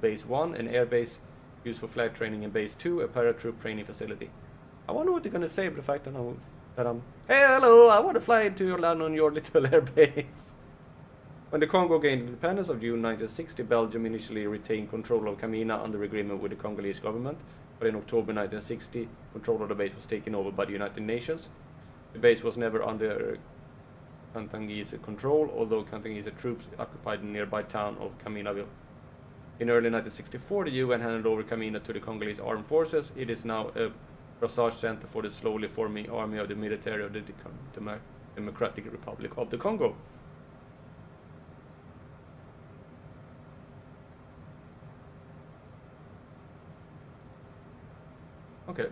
Base 1, an air base used for flight training, and Base 2, a paratroop training facility. I wonder what they're going to say about the fact that I'm hey, hello, I want to fly into your land on your little air base. When the Congo gained independence of June 1960, Belgium initially retained control of Kamina under agreement with the Congolese government, but in October 1960, control of the base was taken over by the United Nations. The base was never under Kantangese control, although Kantangese troops occupied the nearby town of Kaminaville. In early 1964, the UN handed over Kamina to the Congolese armed forces. It is now a research center for the slowly forming army of the military of the Democratic Republic of the Congo. Okay.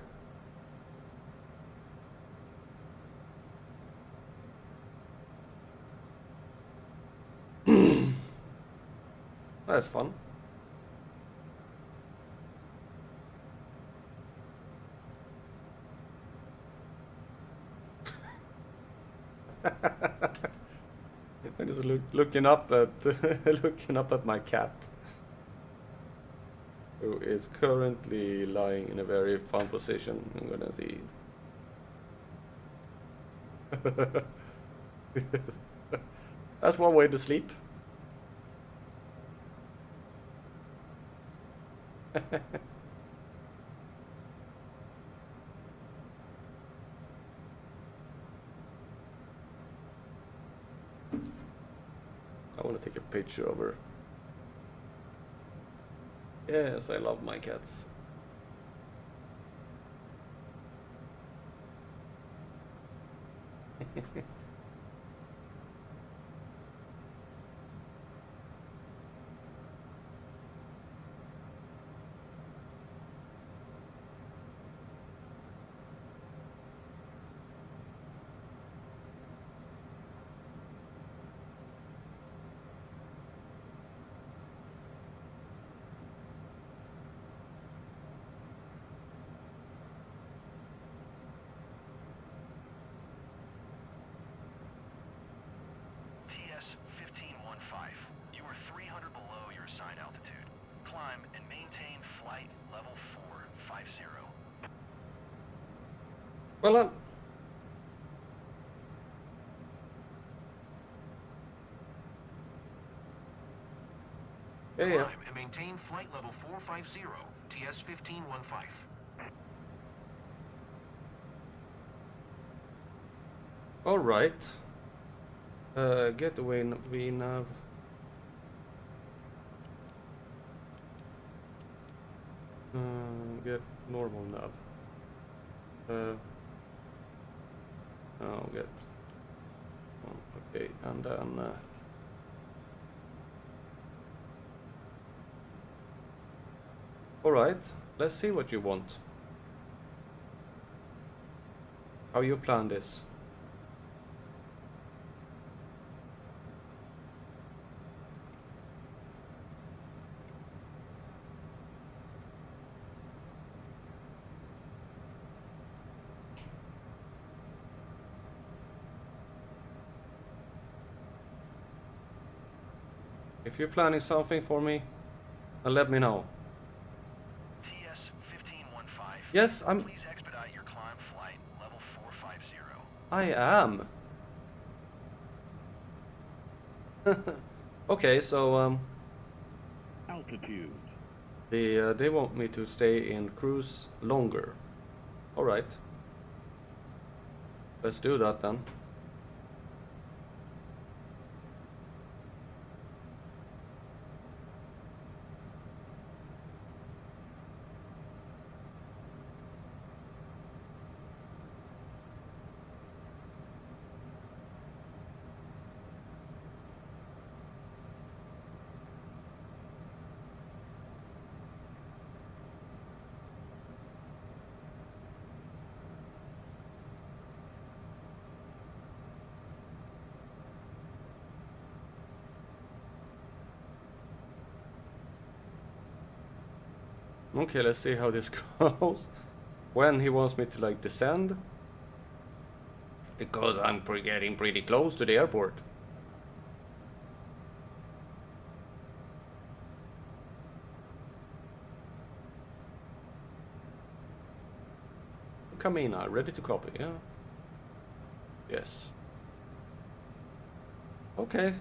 That's fun. I'm just looking up at looking up at my cat, who is currently lying in a very fun position. I'm gonna see. That's one way to sleep. I want to take a picture of her. Yes, I love my cats. TS-1515. You are 300 below your assigned altitude. Climb and maintain flight level 450. Well, yeah. Climb and maintain flight level 450, TS-1515. All right. Get away, VNav. Get normal nav. Oh, get. Oh, okay, and then. All right. Let's see what you want. How you plan this? If you're planning something for me, then let me know. TS-1515. Yes, Please expedite your climb flight level 450. I am. Okay, so Altitude. they want me to stay in cruise longer. All right. Let's do that then. Okay, let's see how this goes. When he wants me to like descend. Because I'm getting pretty close to the airport. Kamina, ready to copy, yeah? Yes. Okay.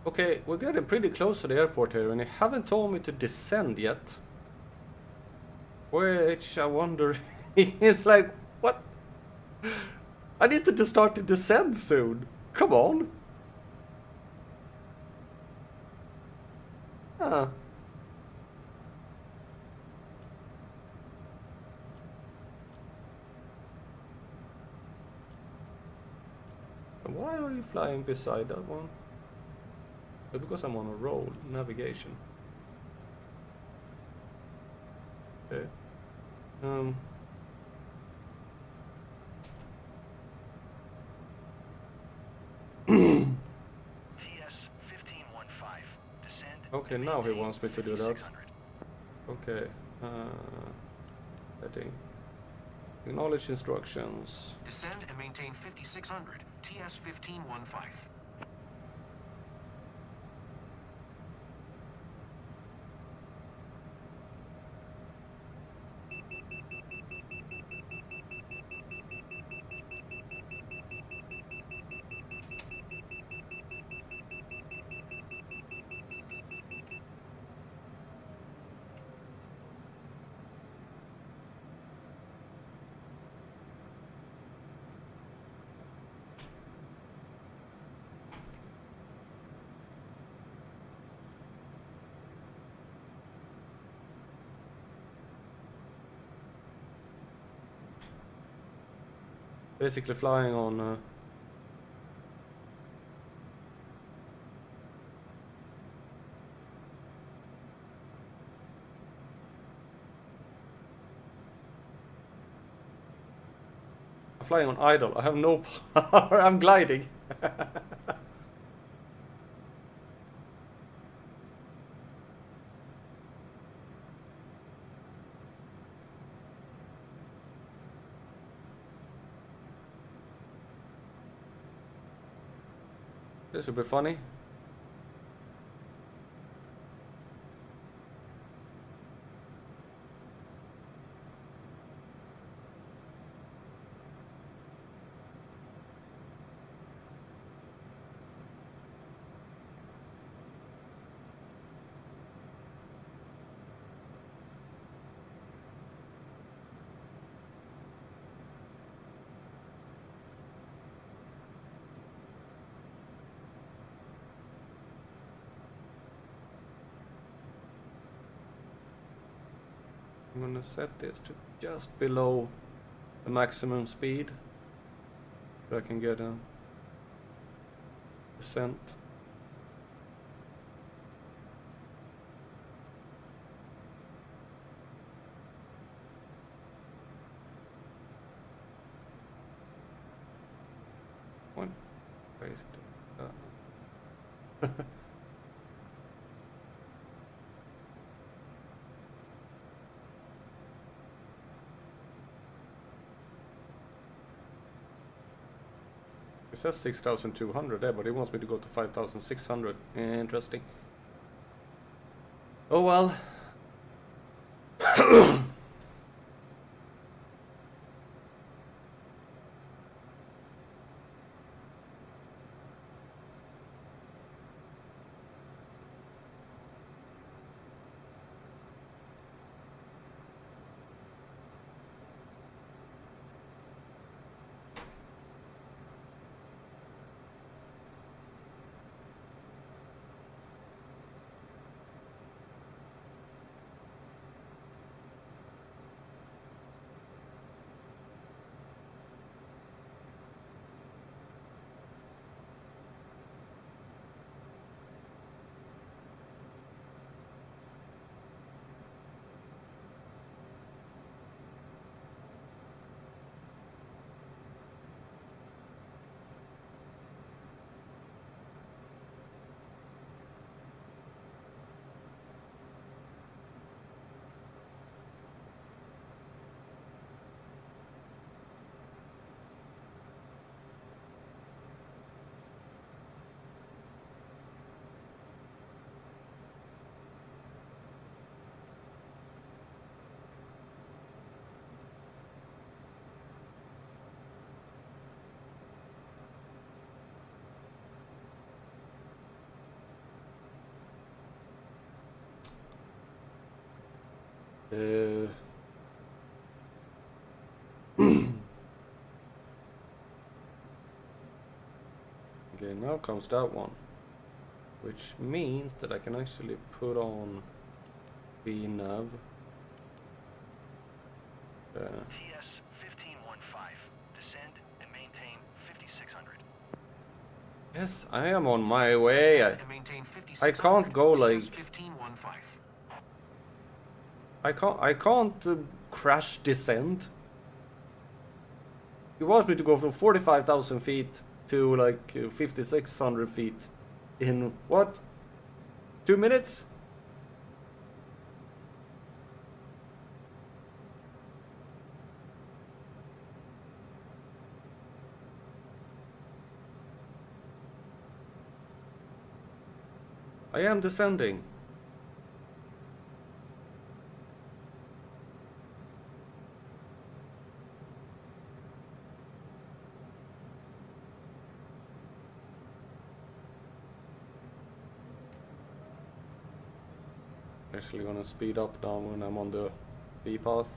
Okay, we're getting pretty close to the airport here, and they haven't told me to descend yet. Which I wonder, it's like, what? I need to start to descend soon. Come on. Huh. And why are you flying beside that one? Because I'm on a roll, navigation. Okay. TS-1515. Descend. Okay, and now he maintain wants me to do that. 5600. Okay. Heading. Acknowledge instructions. Descend and maintain 5600, TS-1515. Basically flying on I'm flying on idle. I have no power. I'm gliding. This would be funny. I'm gonna set this to just below the maximum speed so I can get a percent. One. Where is it? It says 6,200 there, but it wants me to go to 5,600. Interesting. Oh well. Okay, now comes that one, which means that I can actually put on the nav. TS 1515. Descend and maintain 5600. Yes, I am on my way. Descend and maintain I can't go TS like 1515. I can't crash descend. He wants me to go from 45,000 feet to like 5,600 feet in what? 2 minutes? I am descending. Actually gonna speed up now when I'm on the B path.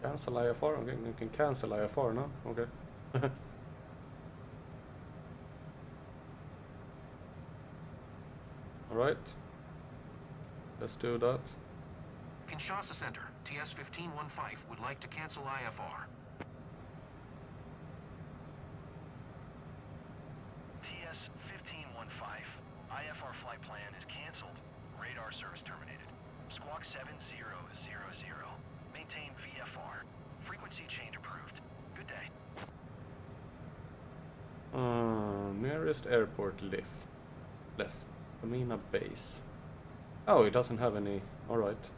Cancel IFR? Okay, you can cancel IFR now. Okay. Alright. Let's do that. Kinshasa Center, TS 1515 would like to cancel IFR. TS 1515. IFR flight plan is canceled. Radar service terminated. Squawk 7000. Maintain VFR. Frequency change approved. Good day. Nearest airport left. Amina base. Oh, it doesn't have any. Alright.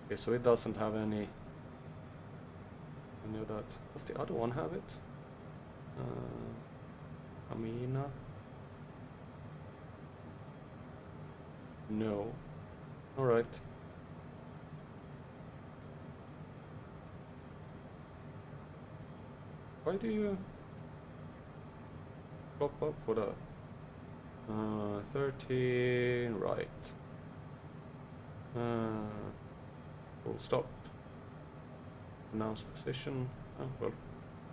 Okay, so it doesn't have any of that. Does the other one have it? Amina? No. Alright. Why do you pop up for that? 13, right. Full stop. Announce position. Oh, well.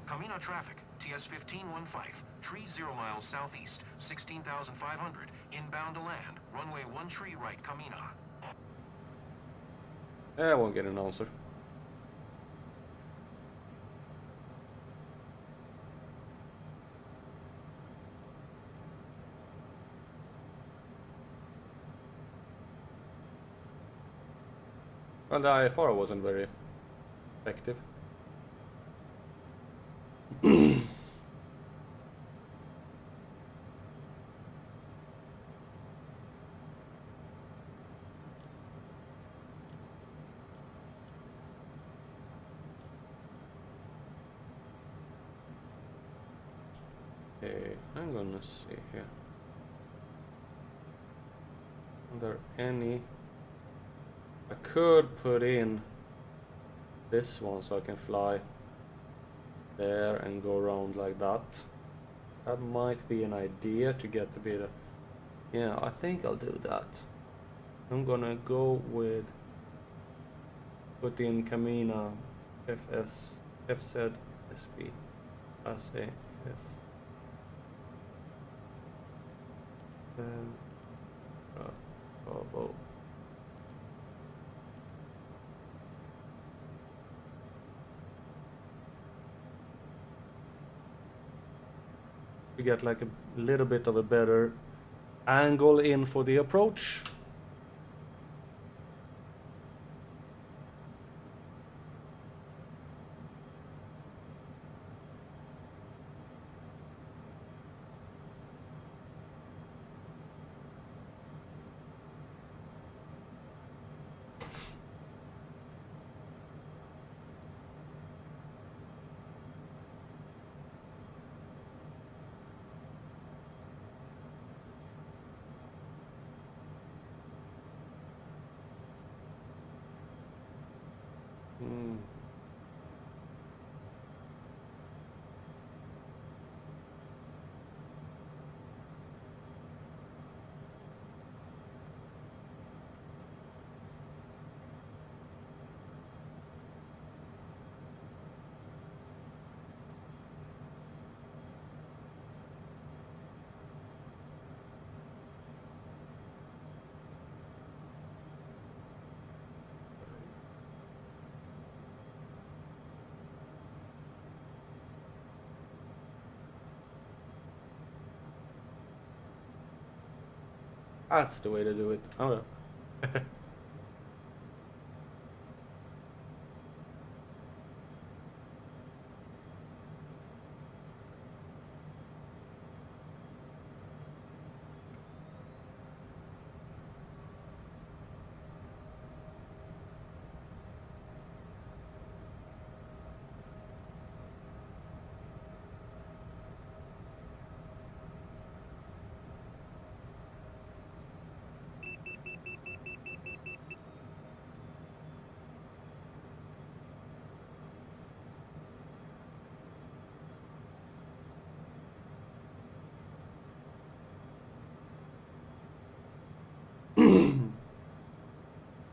Kamina traffic, TS 1515, tree 0 miles southeast, 16,500, inbound to land, runway 1 tree right, Kamina. I won't get an answer. Well, the IFR wasn't very effective. Okay, I'm gonna see here. Are there any? I could put in this one so I can fly there and go around like that. That might be an idea to get a bit of... Yeah, I think I'll do that. I'm gonna go with... Put in Kamina FZ SB as a F. Bravo. To get like a little bit of a better angle in for the approach. That's the way to do it. I don't know.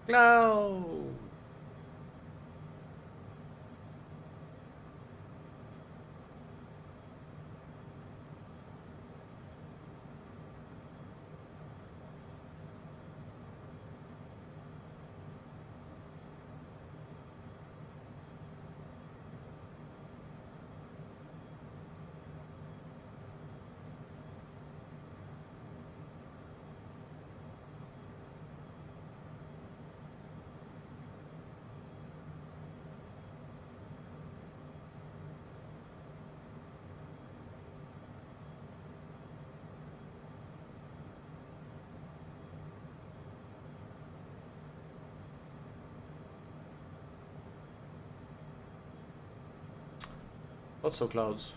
Cloud. Lots of clouds.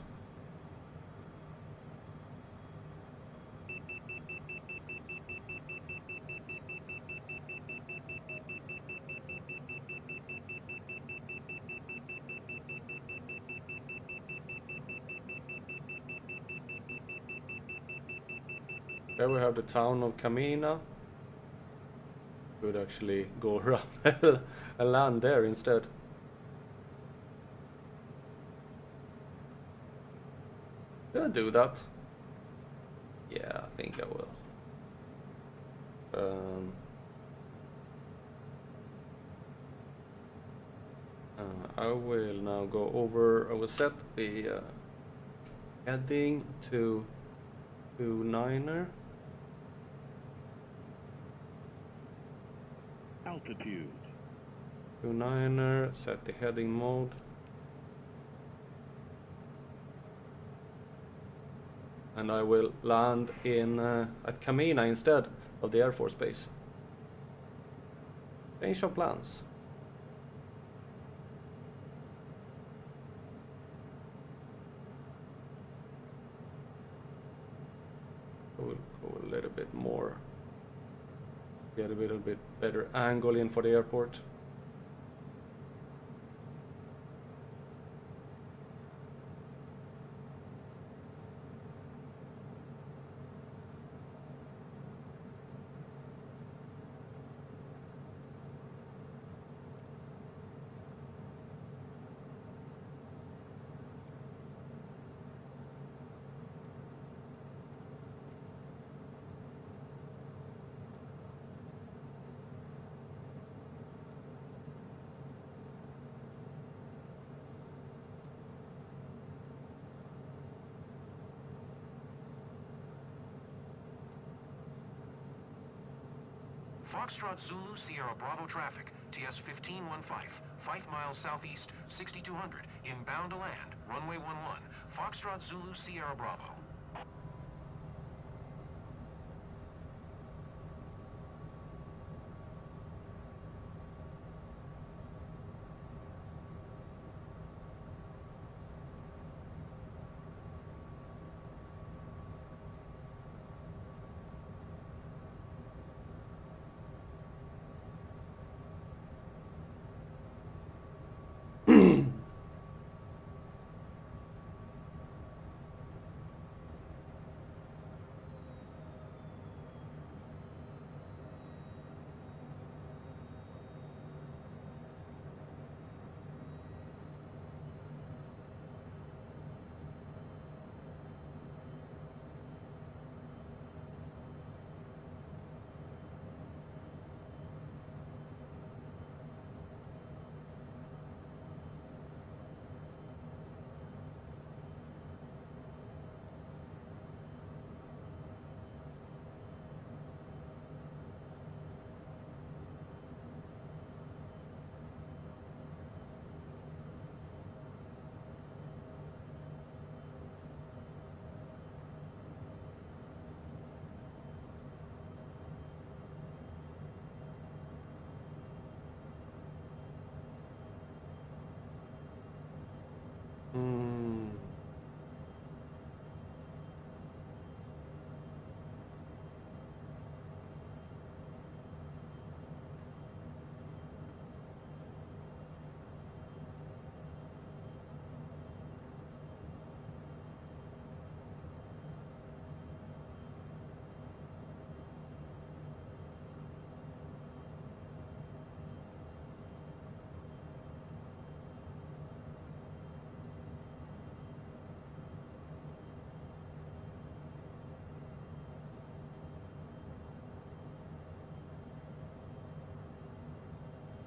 There we have the town of Kamina. Could actually go around and land there instead. Did I do that? Yeah, I think I will. I will now go over. I will set the heading to 29er. Altitude. 29er. Set the heading mode. And I will land in at Kamina instead of the Air Force Base. Change of plans. I will go a little bit more. Get a little bit better angle in for the airport. Foxtrot Zulu Sierra Bravo traffic, TS 1515, 5 miles southeast, 6200, inbound to land, runway 11, Foxtrot Zulu Sierra Bravo.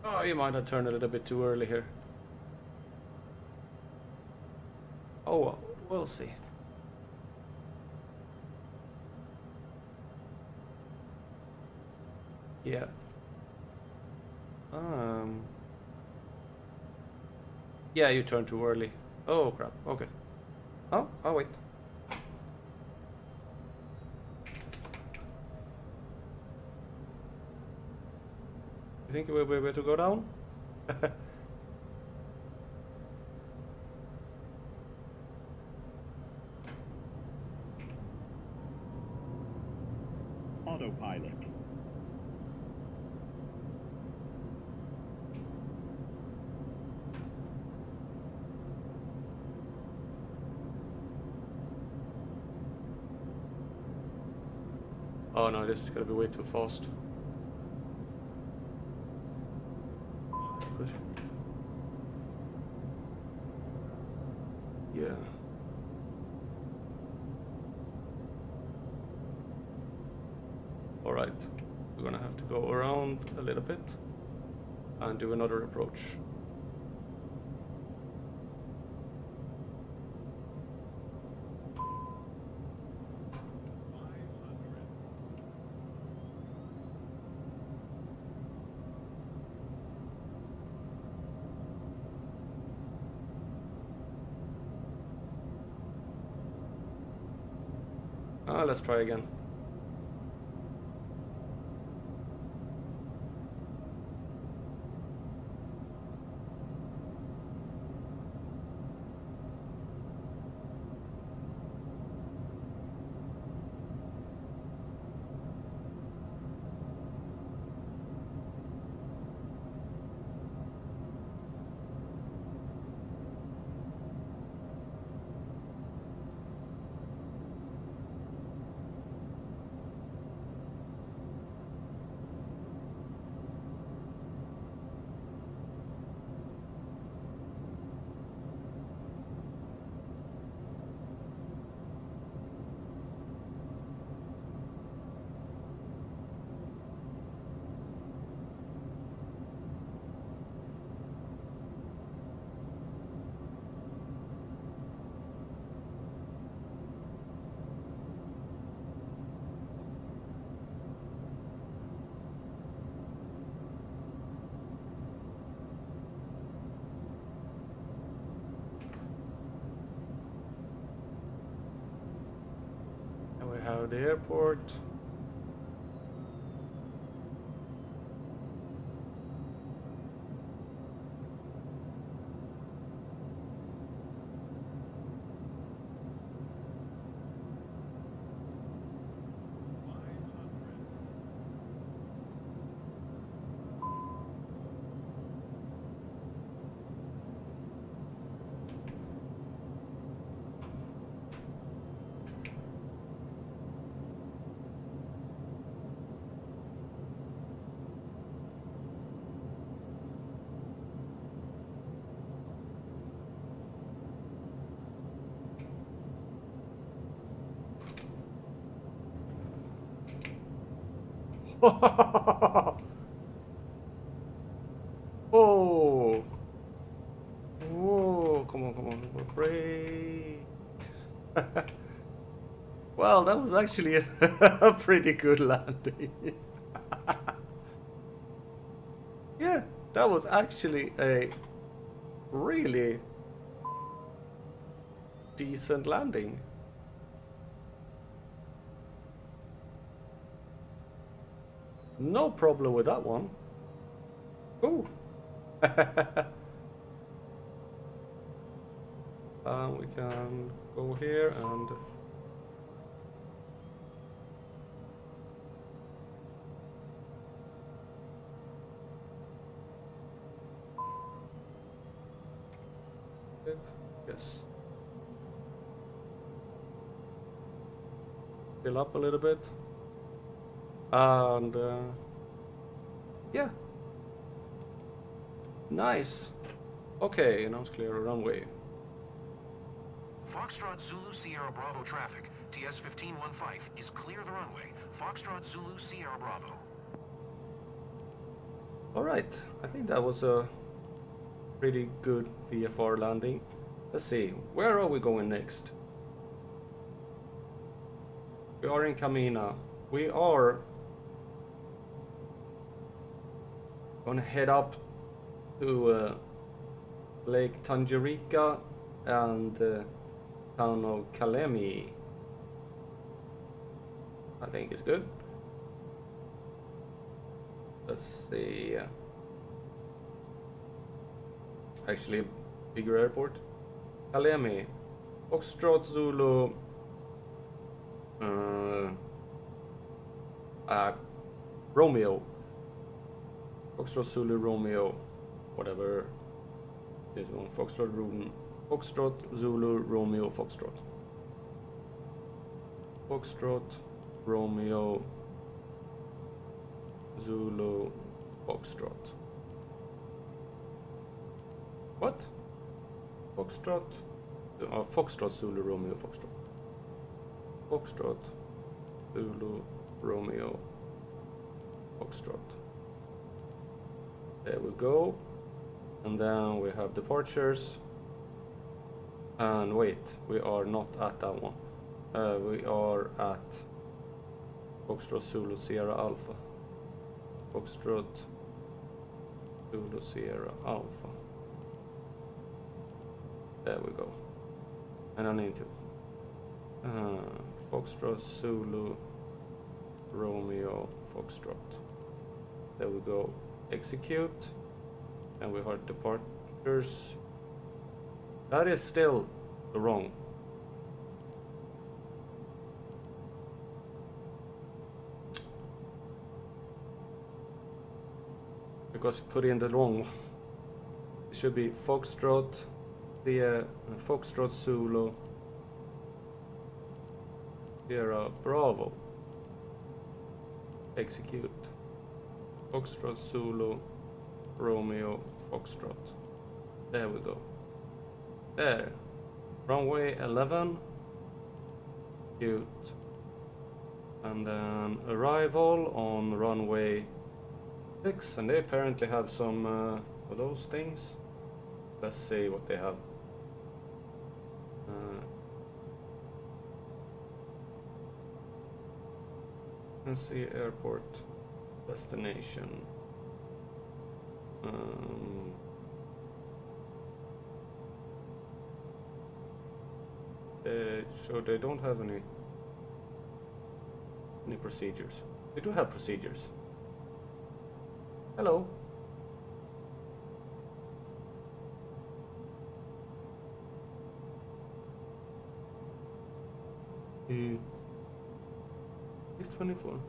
Oh, you might have turned a little bit too early here. Oh, well, we'll see. Yeah. Yeah, you turned too early. Oh, crap. Okay. Oh, I'll wait. You think we'll be able to go down? Autopilot. Oh no, this is gonna be way too fast. Good. Yeah. Alright, we're gonna have to go around a little bit and do another approach. Let's try again. have the airport. Oh! Whoa! Come on, brake! Well, that was actually a pretty good landing. Yeah, that was actually a really decent landing. No problem with that one. Ooh. We can go here and yes. Fill up a little bit. And yeah. Nice. Okay, now it's clear a runway. Foxtrot Zulu Sierra Bravo traffic, TS 1515, is clear the runway. Foxtrot Zulu Sierra Bravo. Alright, I think that was a pretty good VFR landing. Let's see, where are we going next? We are in Kamina. We are gonna head up to Lake Tanganyika and town of Kalemi. I think it's good. Let's see. Actually, bigger airport. Kalemi. Foxtrot Zulu. Romeo. Foxtrot Zulu Romeo. Whatever. This one. Foxtrot Zulu Romeo Foxtrot. Foxtrot Romeo Zulu Foxtrot. What? Foxtrot? Foxtrot Zulu Romeo Foxtrot. Foxtrot Zulu Romeo Foxtrot. There we go. And then we have departures. And wait, we are not at that one. We are at Foxtrot Zulu Sierra Alpha. Foxtrot Zulu Sierra Alpha. There we go. And I need to Foxtrot Zulu Romeo Foxtrot. There we go. Execute. And we have departures. That is still wrong. Because you put in the wrong one. It should be Foxtrot, the Foxtrot Zulu Sierra Bravo. Execute. Foxtrot Zulu Romeo Foxtrot. There we go. There. Runway 11. Cute. And then arrival on runway 6. And they apparently have some of those things. Let's see what they have. Let's see airport destination. So they don't have any Any procedures? We do have procedures. Hello. It's 24.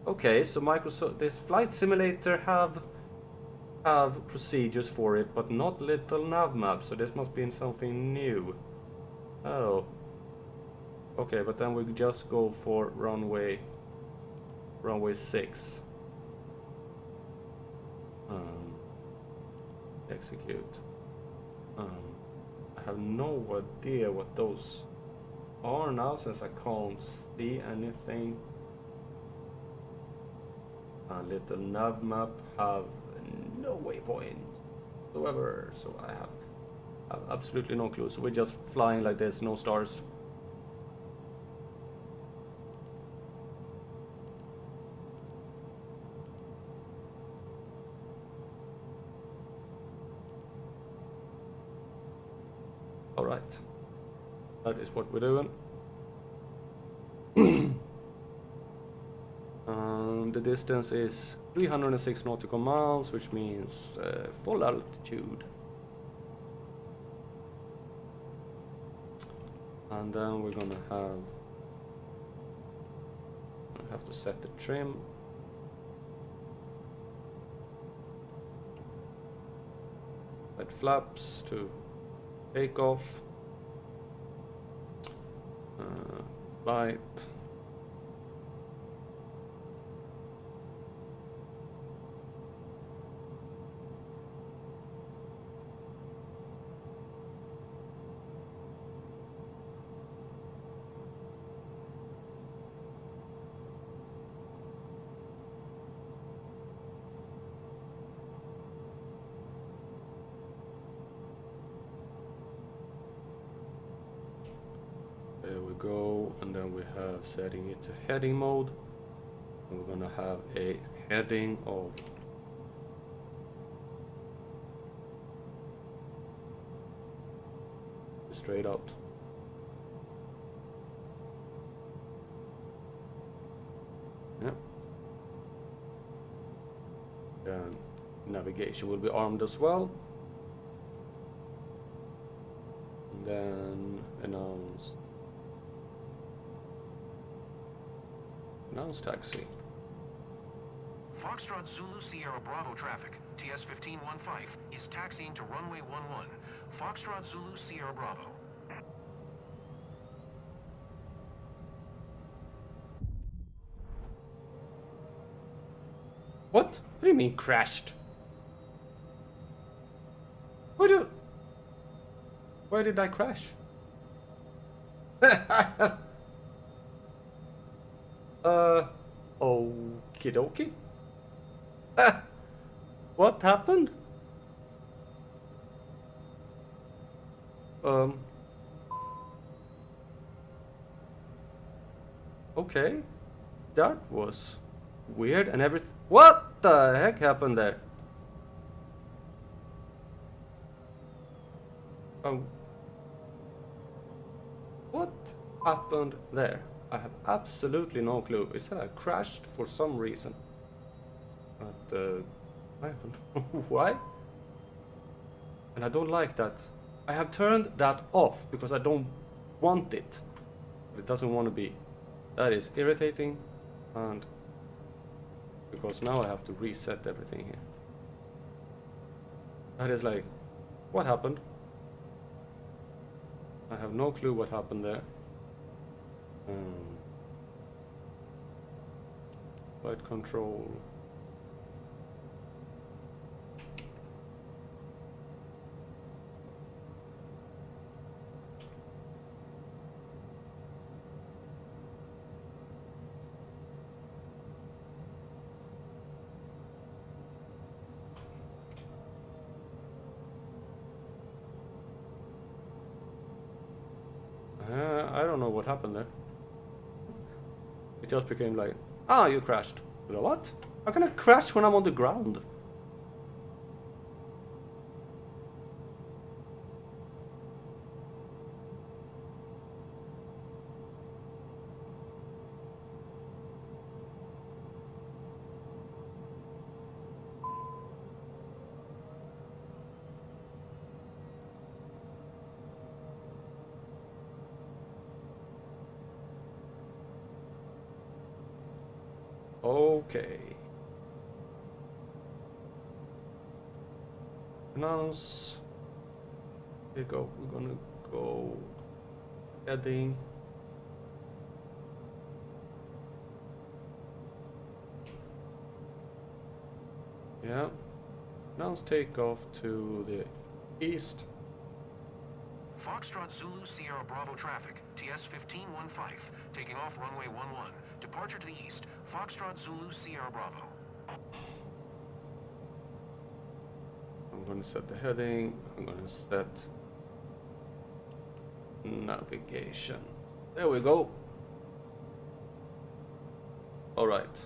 Okay, so Microsoft, this flight simulator have procedures for it, but not little nav maps. So this must be something new. Oh. Okay, but then we just go for runway 6. Execute. I have no idea what those are now, since I can't see anything. A little nav map have no waypoints whatsoever, so I have absolutely no clue. So we're just flying like this, no stars. All right, that is what we're doing. The distance is 306 nautical miles, which means full altitude. And then we're gonna have to set the trim. Set flaps to take off. Flight. There we go, and then we have setting it to heading mode. And we're gonna have a heading of straight out. Yep. And navigation will be armed as well. And then announce taxi. Foxtrot Zulu Sierra Bravo traffic, TS 1515, is taxiing to runway 11. Foxtrot Zulu Sierra Bravo. What? What do you mean crashed? Why did I crash? Okie dokie. What happened? Okay. That was weird and everything. What the heck happened there? What happened there? I have absolutely no clue. It said I crashed for some reason. But I don't know why. And I don't like that. I have turned that off because I don't want it. But it doesn't want to be. That is irritating. And because now I have to reset everything here. That is like, what happened? I have no clue what happened there. Flight control. I don't know what happened there. It just became like, ah, you crashed. You know what? How can I crash when I'm on the ground? Okay. Announce. Here we go. We're gonna go heading. Yeah. Announce takeoff to the east. Foxtrot Zulu Sierra Bravo traffic, TS 1515, taking off runway 11. Departure to the east, Foxtrot Zulu Sierra Bravo. I'm gonna set the heading. I'm gonna set navigation. There we go. All right.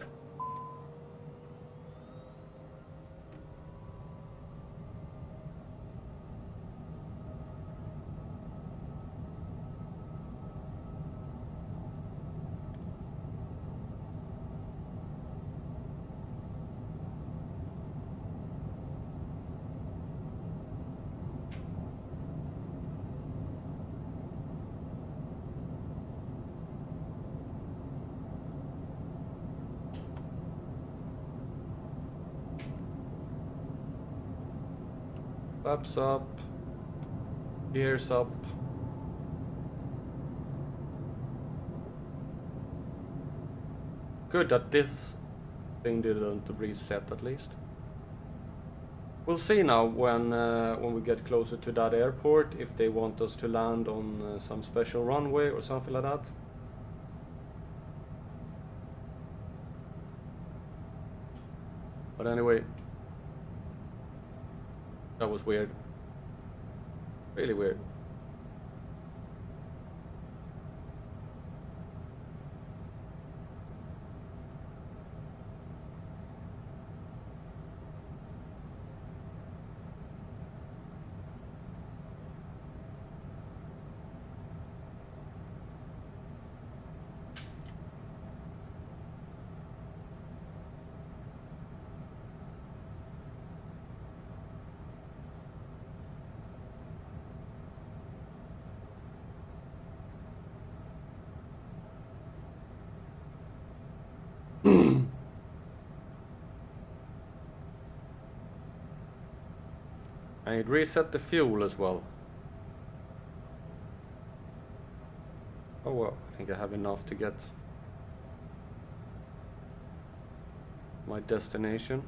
Flaps up, gears up. Good that this thing didn't reset at least. We'll see now when we get closer to that airport if they want us to land on some special runway or something like that. But anyway, that was weird. Really weird. And it reset the fuel as well. Oh well, I think I have enough to get my destination.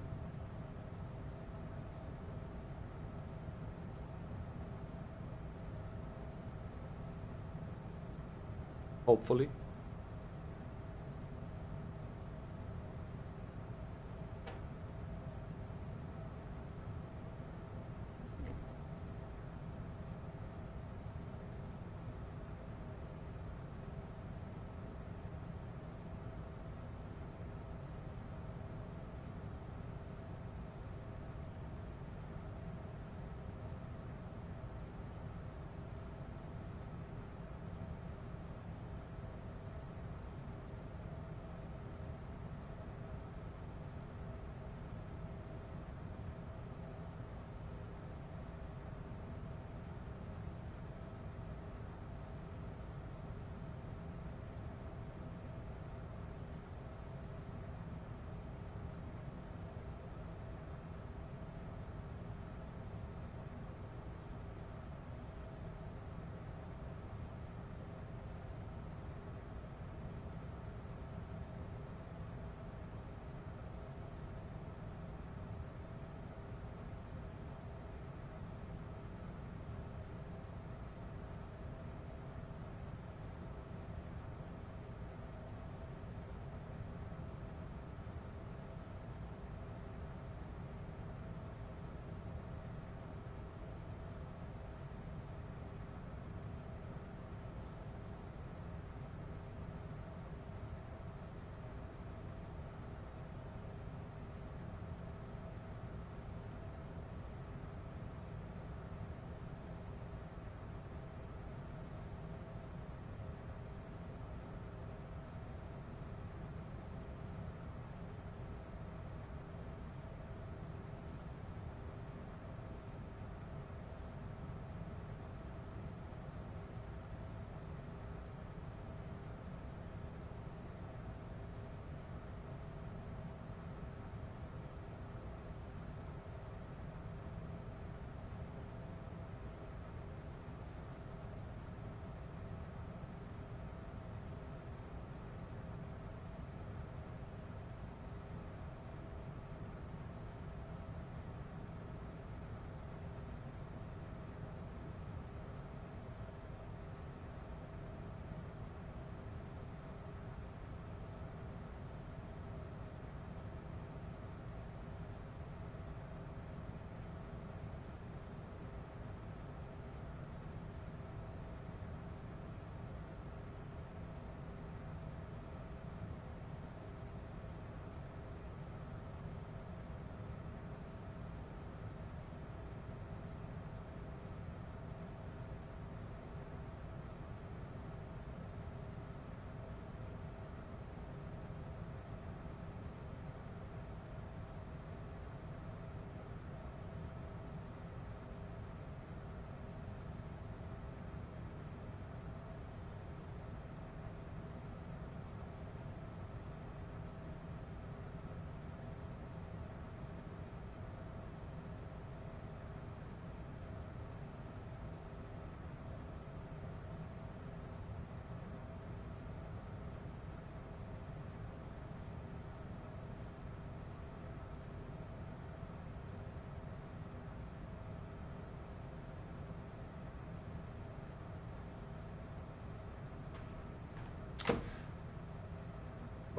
Hopefully.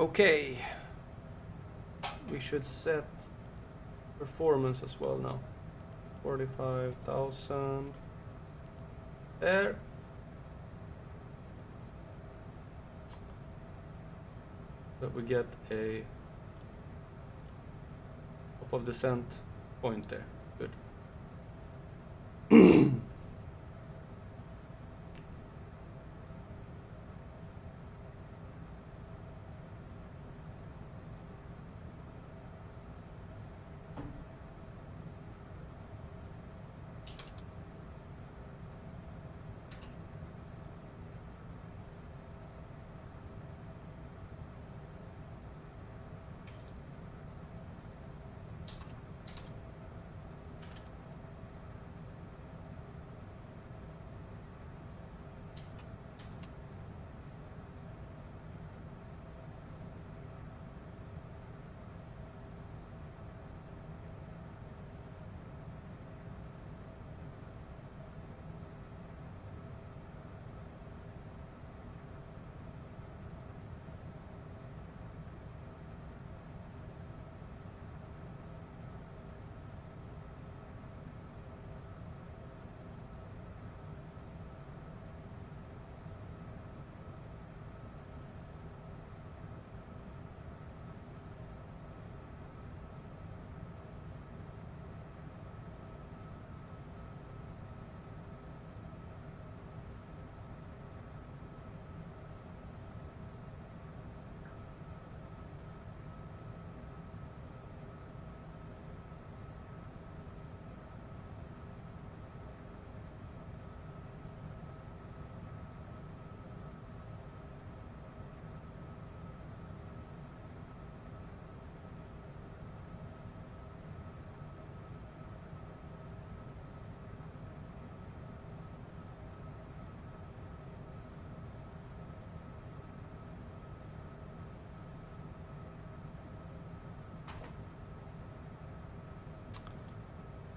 Okay. We should set performance as well now. 45,000. There. That we get a top of descent point there. Good.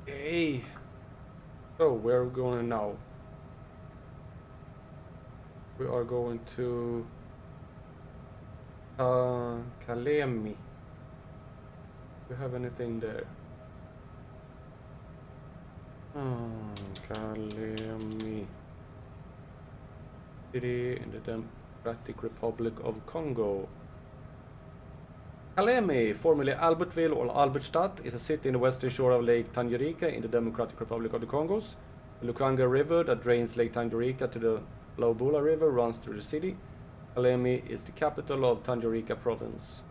Okay. So where are we going now? We are going to Kalemi. Do you have anything there? Kalemi. City in the Democratic Republic of Congo. Kalemi, formerly Albertville or Albertstadt, is a city in the western shore of Lake Tanganyika in the Democratic Republic of the Congos. The Lukanga River that drains Lake Tanganyika to the Lobula River runs through the city. Kalemi is the capital of Tanganyika province.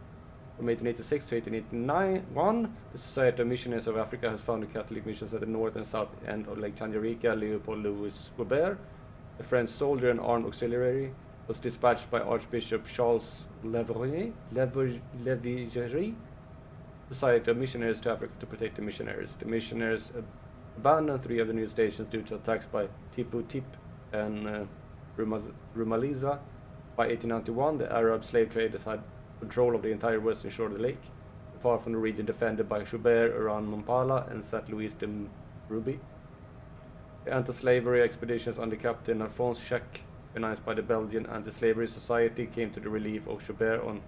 From 1886 to 1881, the Society of Missionaries of Africa has founded Catholic missions at the north and south end of Lake Tanganyika. Leopold Louis Robert, a French soldier and armed auxiliary, was dispatched by Archbishop Charles Levigerie, Society of Missionaries to Africa, to protect the missionaries. The missionaries abandoned 3 of the new stations due to attacks by Tipu Tip and Rumaliza. By 1891, the Arab slave traders had control of the entire western shore of the lake, apart from the region defended by Joubert around Mampala and St. Louis de Ruby. The anti-slavery expeditions under Captain Alphonse Jacques, financed by the Belgian Anti-Slavery Society, came to the relief of Joubert on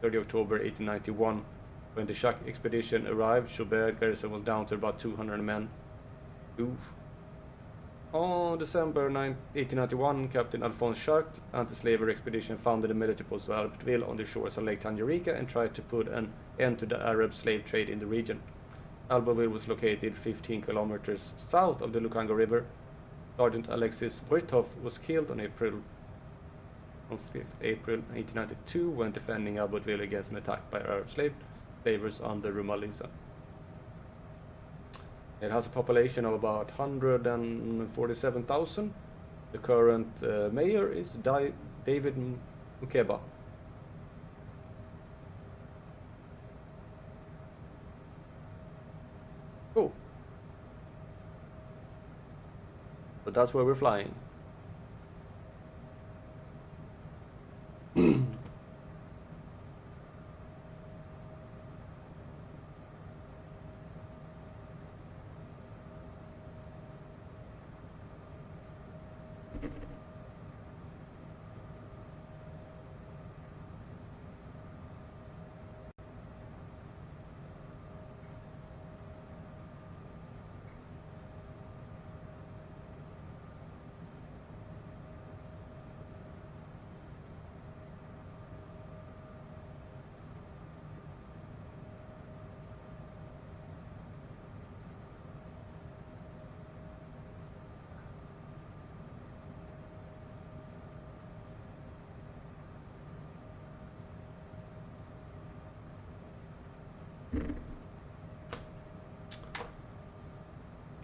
30 October 1891. When the Jacques expedition arrived, Joubert garrison was down to about 200 men. Oof. On December 1891, Captain Alphonse Jacques' anti-slavery expedition founded a military post of Albertville on the shores of Lake Tanganyika and tried to put an end to the Arab slave trade in the region. Albertville was located 15 kilometers south of the Lukanga River. Sergeant Alexis Wojtov was killed on 5th April 1892 when defending Albertville against an attack by Arab slavers under Rumaliza. It has a population of about 147,000. The current mayor is David Mukeba. Cool. So that's where we're flying.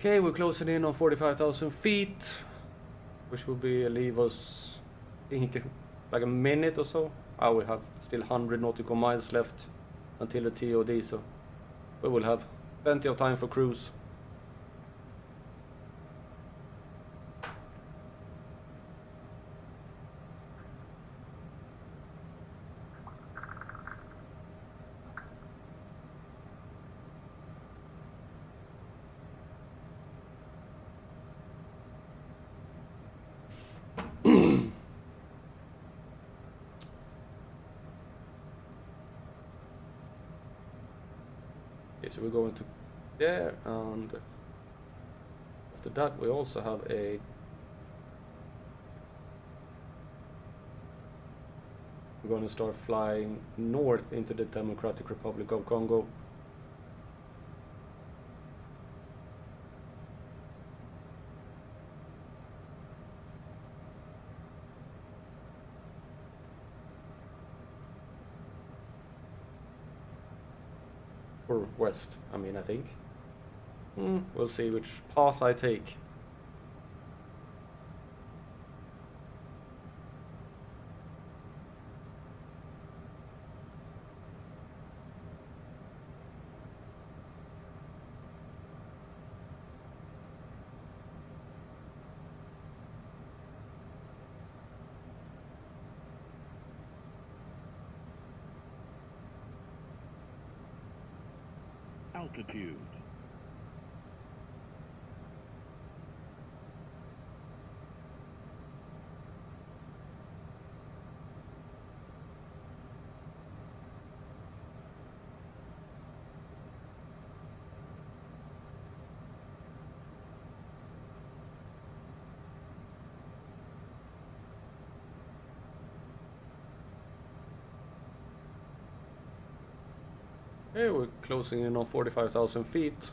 Okay, we're closing in on 45,000 feet, which will be leave us, I think, like a minute or so. We have still 100 nautical miles left until the TOD, so we will have plenty of time for cruise. Okay, so we're going to there, and after that we also have a we're going to start flying north into the Democratic Republic of Congo. Or west, I mean, I think. We'll see which path I take. Altitude. Okay, we're closing in on 45,000 feet.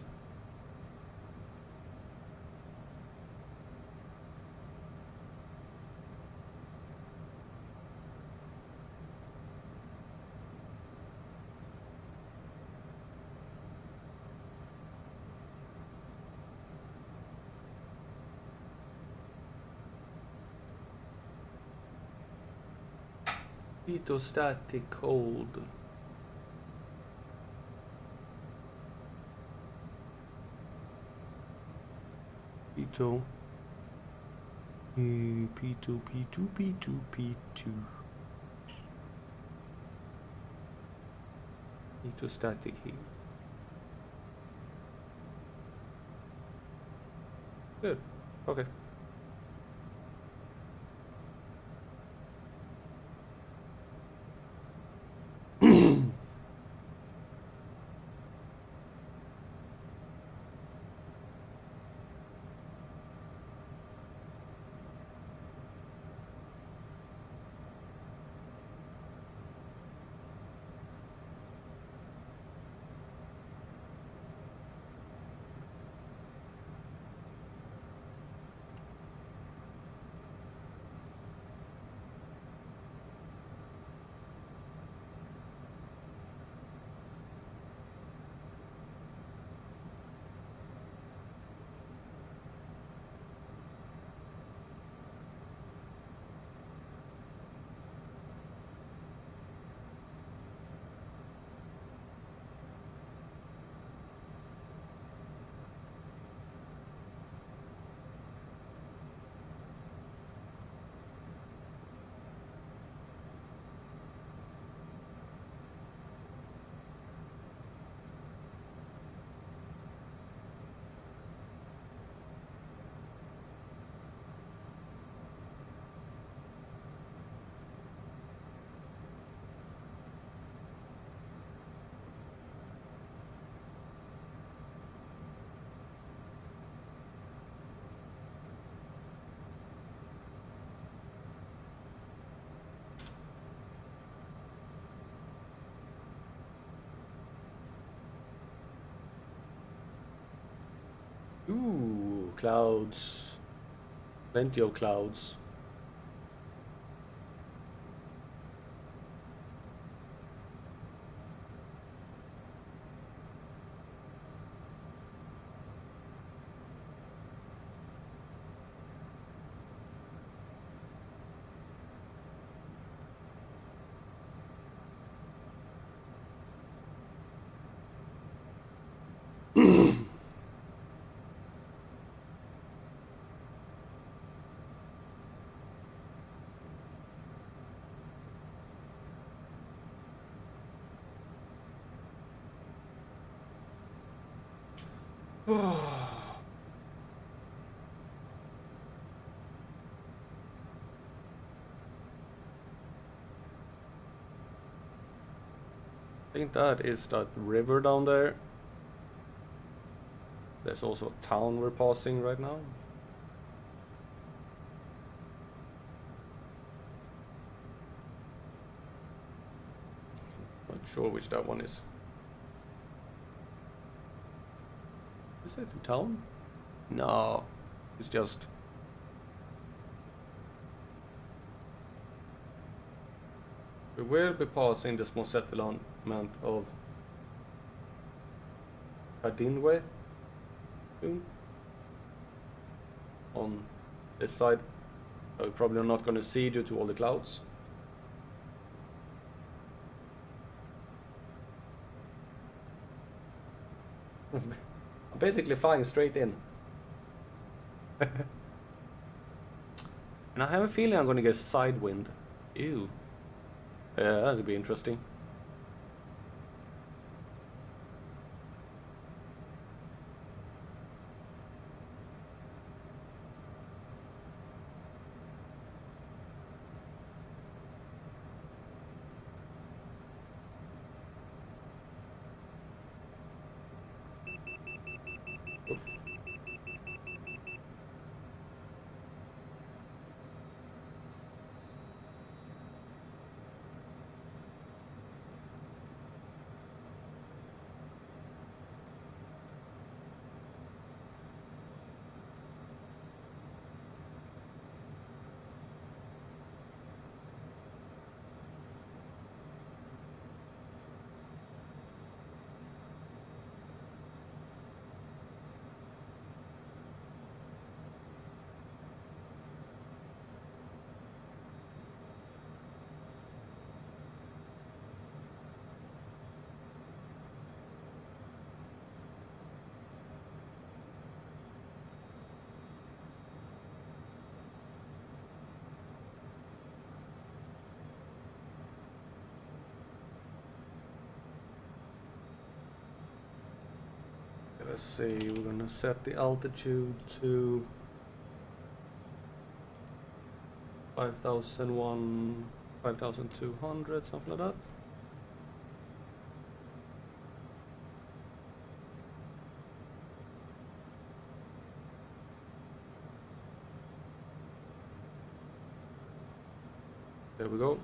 Static hold. P2. P2, P2, P2, P2. Static heat. Good. Okay. Ooh, clouds. Plenty of clouds. I think that is that river down there. There's also a town we're passing right now. Not sure which that one is. Is it a town? No, it's just... We will be passing the small settlement of Adinwe soon. On this side. We're probably not going to see due to all the clouds. I'm basically flying straight in. And I have a feeling I'm going to get side wind. Ew. Yeah, that'll be interesting. Oof. Let's see, we're gonna set the altitude to 5,001, 5,200, something like that. There we go.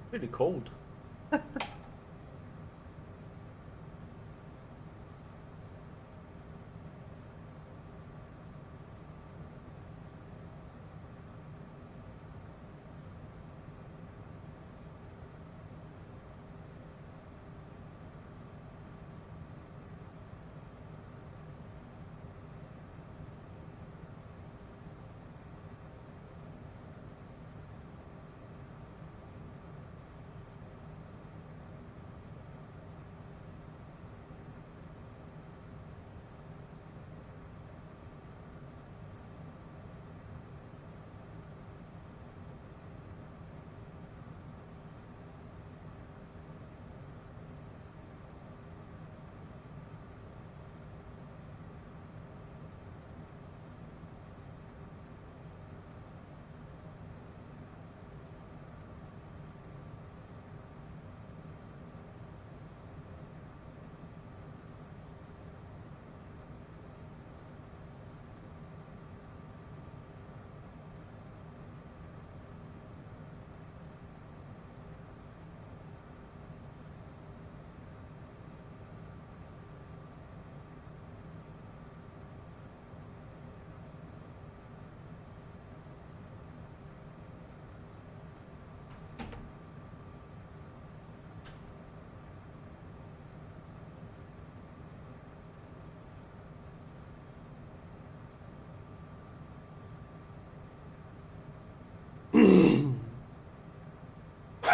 Pretty cold.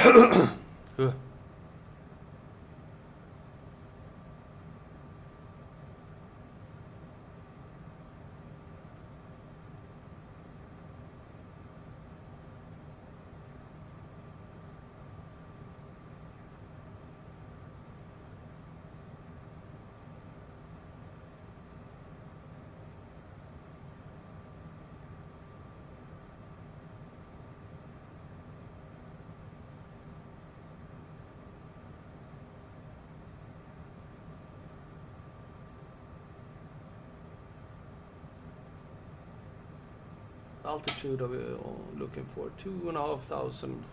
Ugh. Altitude of looking for 2,500.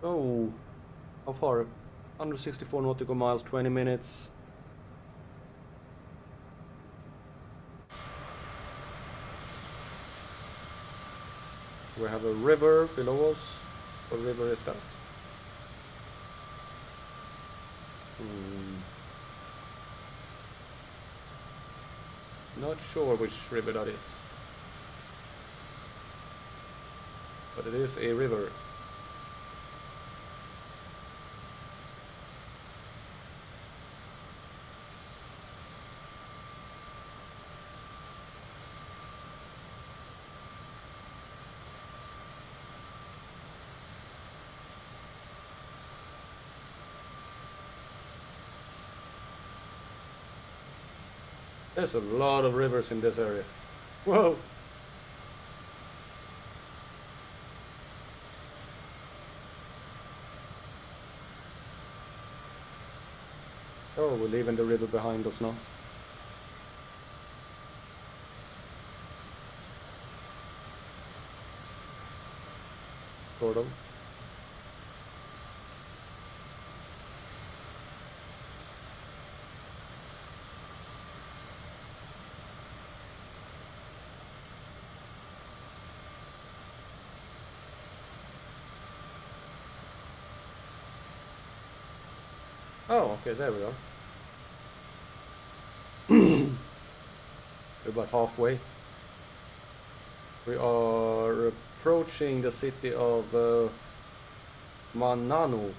Oh, how far? 164 nautical miles, 20 minutes. We have a river below us. What river is that? Not sure which river that is. But it is a river. There's a lot of rivers in this area. Whoa! Oh, we're leaving the river behind us now. Sort of. Oh, okay, there we are. We're about halfway. We are approaching the city of Manano.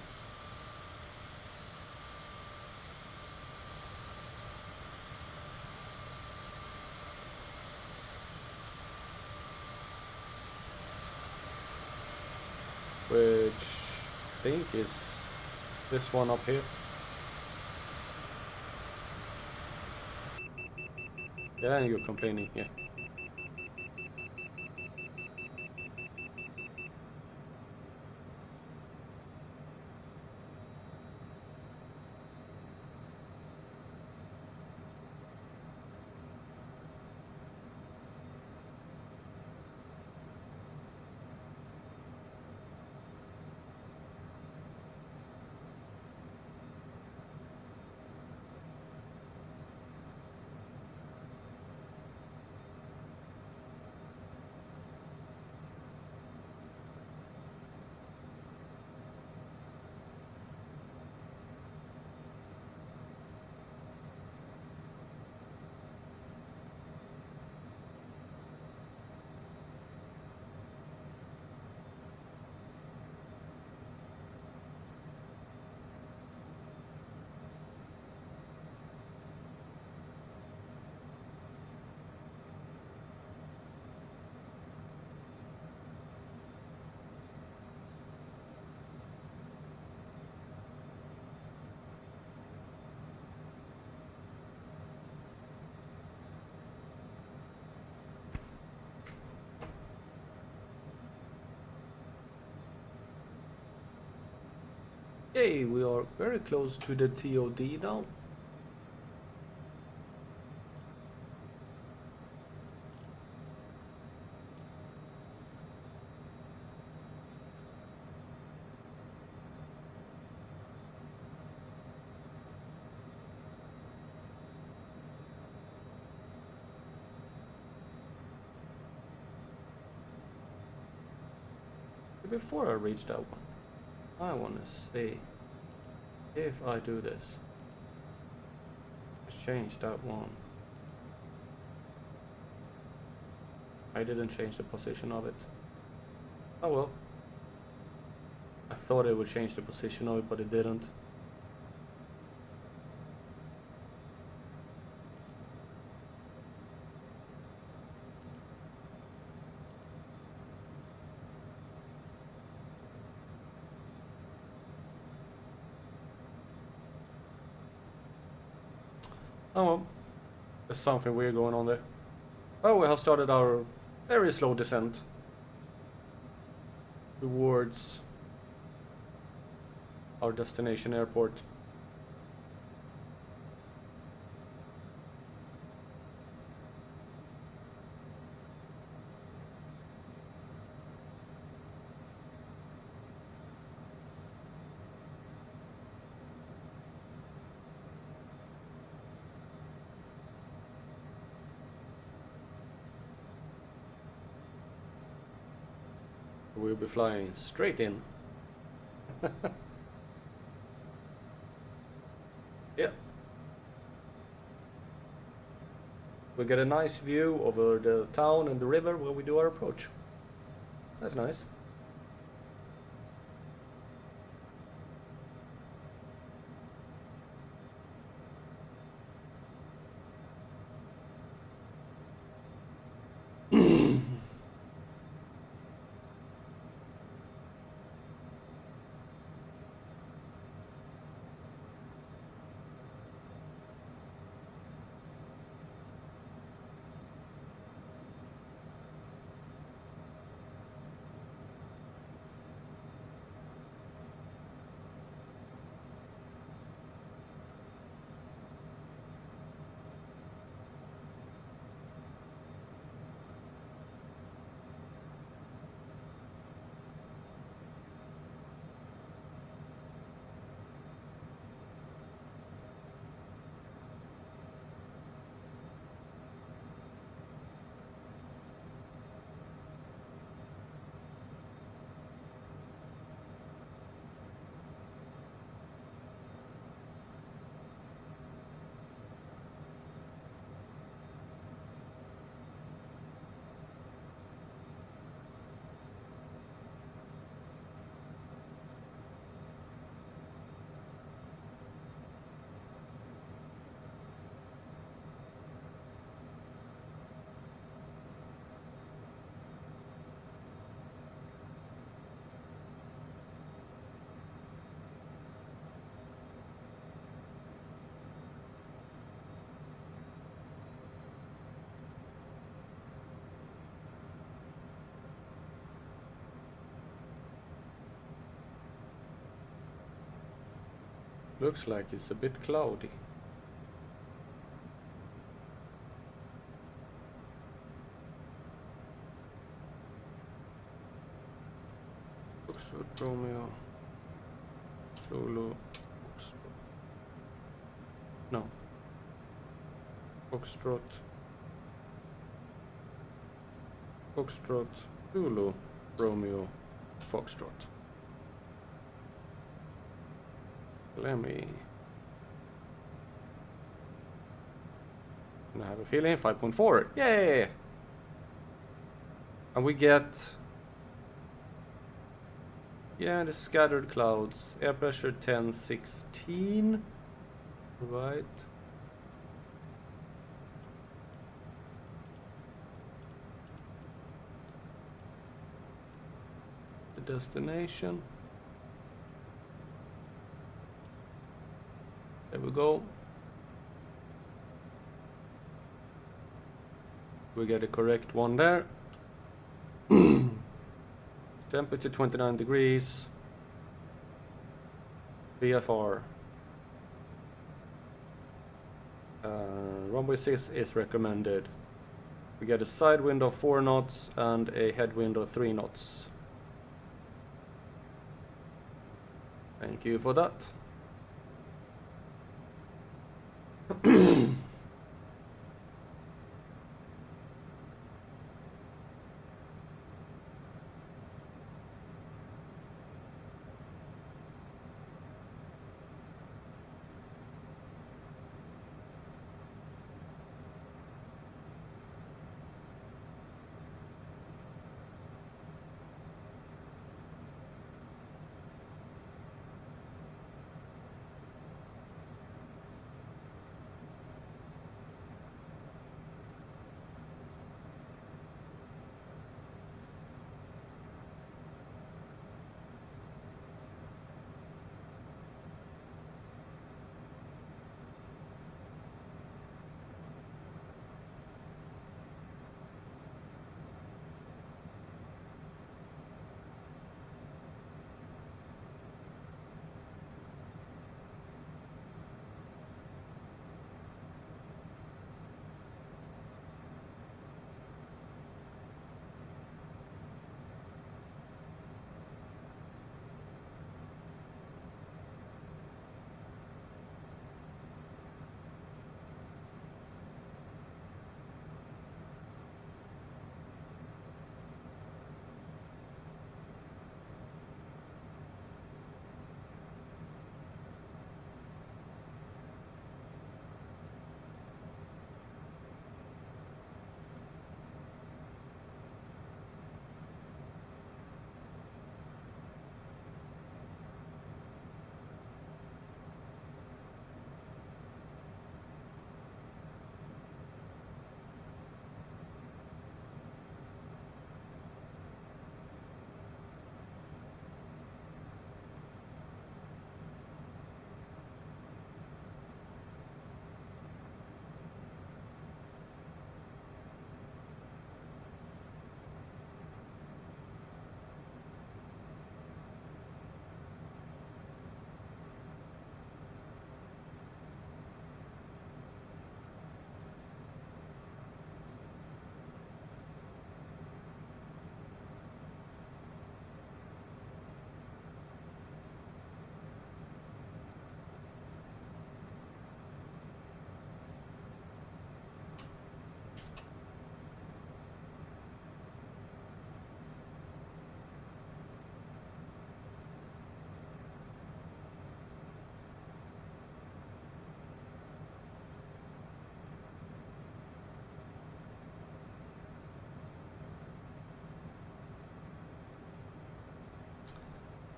Which I think is this one up here. Yeah, and you're complaining, yeah. Okay, we are very close to the TOD now. Before I reach that one, I want to see if I do this. Change that one. I didn't change the position of it. Oh well. I thought it would change the position of it, but it didn't. Oh well, there's something weird going on there. Oh, we have started our very slow descent towards our destination airport. We'll be flying straight in. Yeah. We get a nice view over the town and the river when we do our approach. That's nice. Looks like it's a bit cloudy. Foxtrot Romeo Zulu Foxtrot. No. Foxtrot Zulu Romeo Foxtrot. Let me. I have a feeling 5.4. Yay! And we get. Yeah, the scattered clouds. Air pressure 1016. Right. The destination. There we go. We get a correct one there. Temperature 29 degrees. VFR. Runway 6 is recommended. We get a side wind of 4 knots and a headwind of 3 knots. Thank you for that.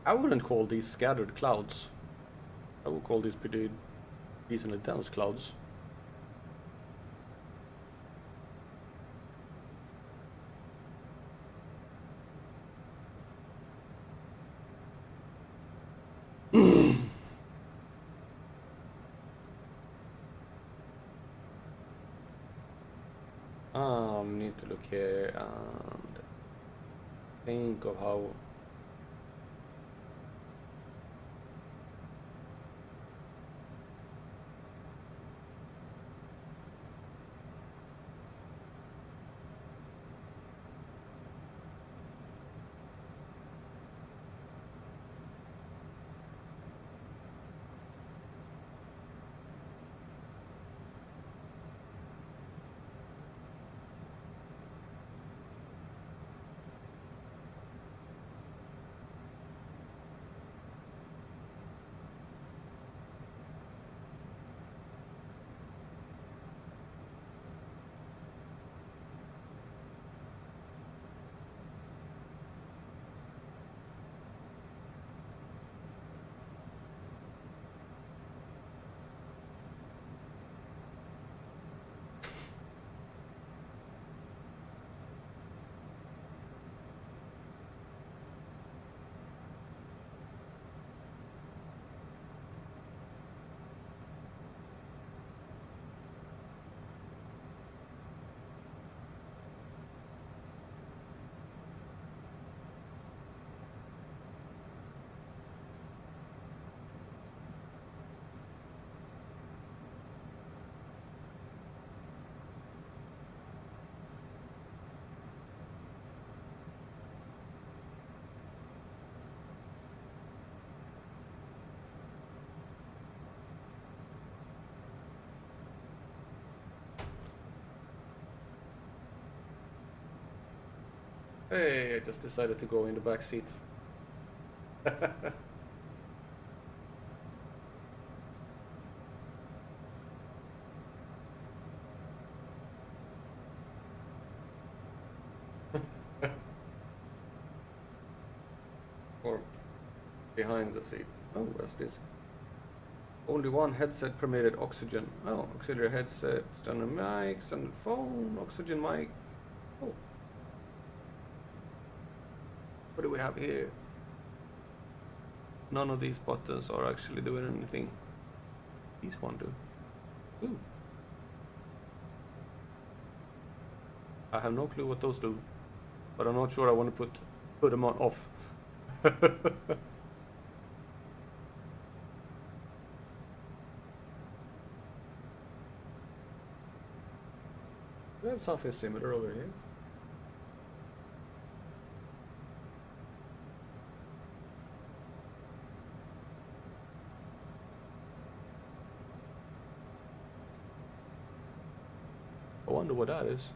I wouldn't call these scattered clouds. I would call these pretty decently dense clouds. Need to look here and think of how. Hey, I just decided to go in the back seat. Or behind the seat. Oh, what's this? Only one headset permitted oxygen. Oh, auxiliary headset, standard mics, and phone, oxygen mic. Oh. What do we have here? None of these buttons are actually doing anything. These one do. Ooh. I have no clue what those do, but I'm not sure I want to put them on off. We have something similar over here. I wonder what that is.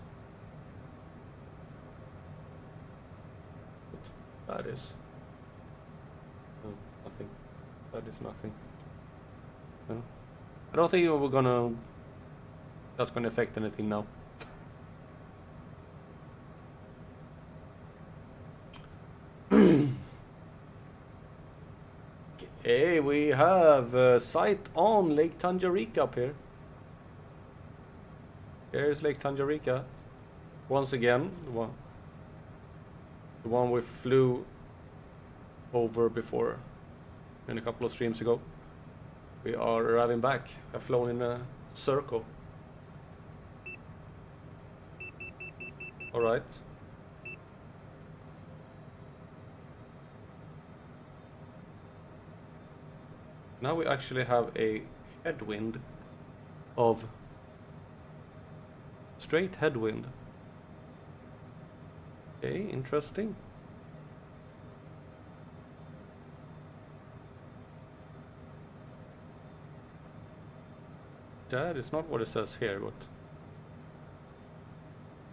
What that is. No, nothing. That is nothing. No. I don't think that's gonna affect anything now. Okay, we have a site on Lake Tanganyika up here. Here's Lake Tanganyika. Once again, the one we flew over before in a couple of streams ago. We are arriving back. I've flown in a circle. Alright. Now we actually have a headwind of straight headwind. Okay, interesting. That is not what it says here, but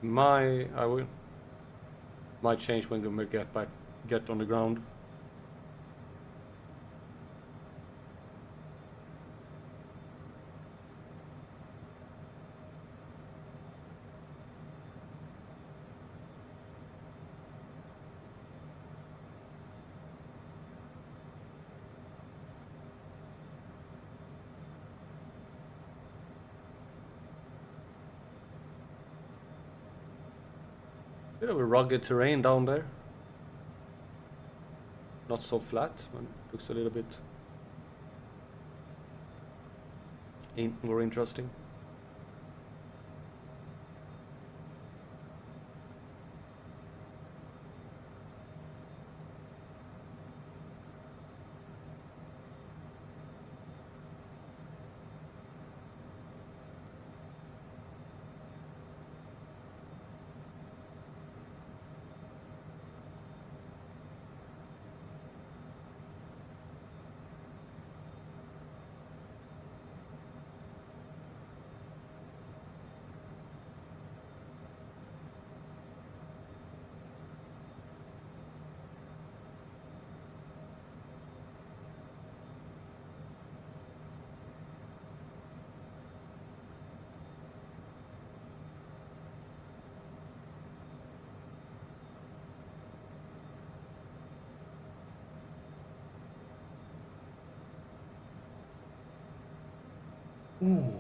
I might change when we get on the ground. Bit of a rugged terrain down there. Not so flat, but looks a little bit more interesting. Ooh.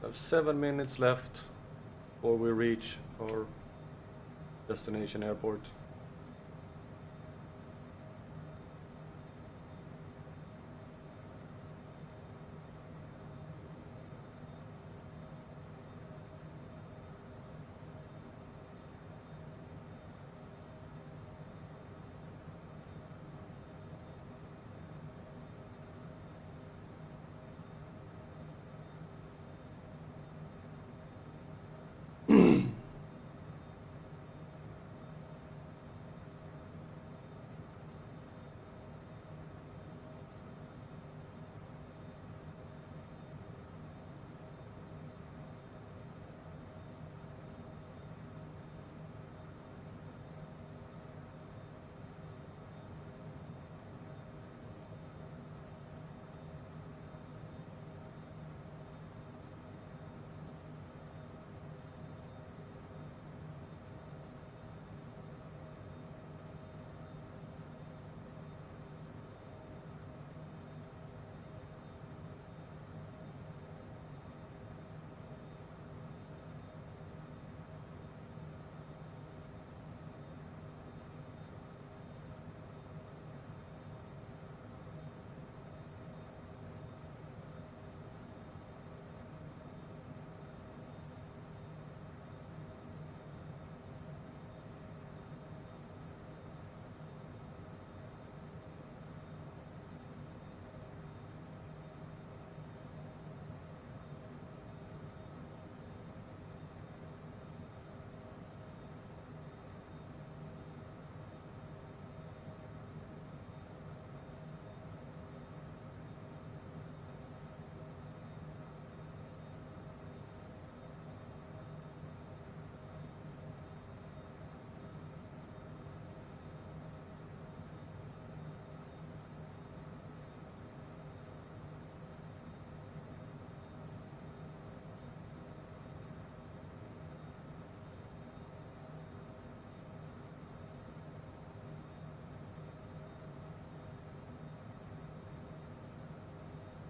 We have 7 minutes left before we reach our destination airport.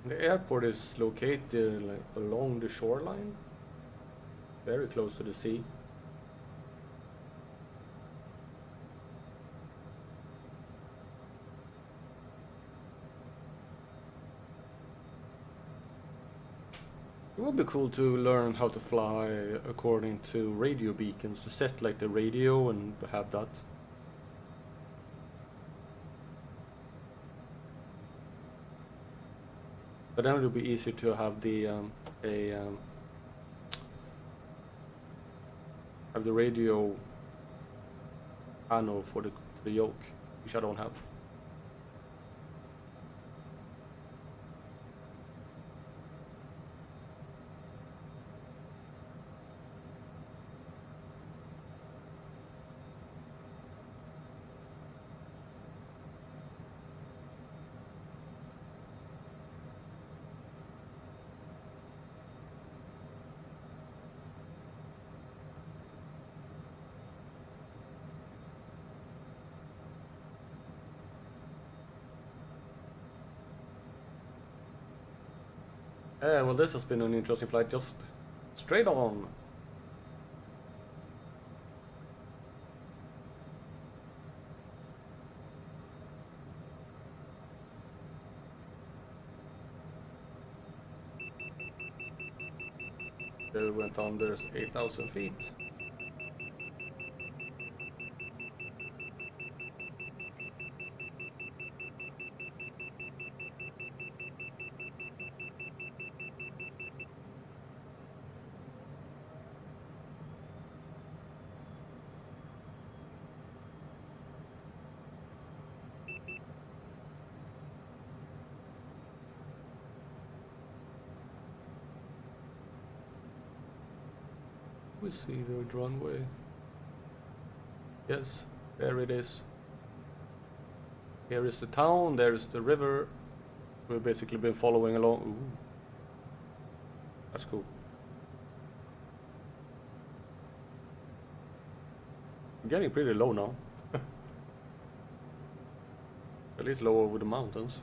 The airport is located like along the shoreline, very close to the sea. It would be cool to learn how to fly according to radio beacons, to set like the radio and have that. But then it would be easier to have the have the radio panel for the yoke, which I don't have. Yeah, well, this has been an interesting flight. Just straight on. They went under 8,000 feet. We see the runway. Yes, there it is. Here is the town, there is the river. We've basically been following along. Ooh. That's cool. I'm getting pretty low now. At least low over the mountains.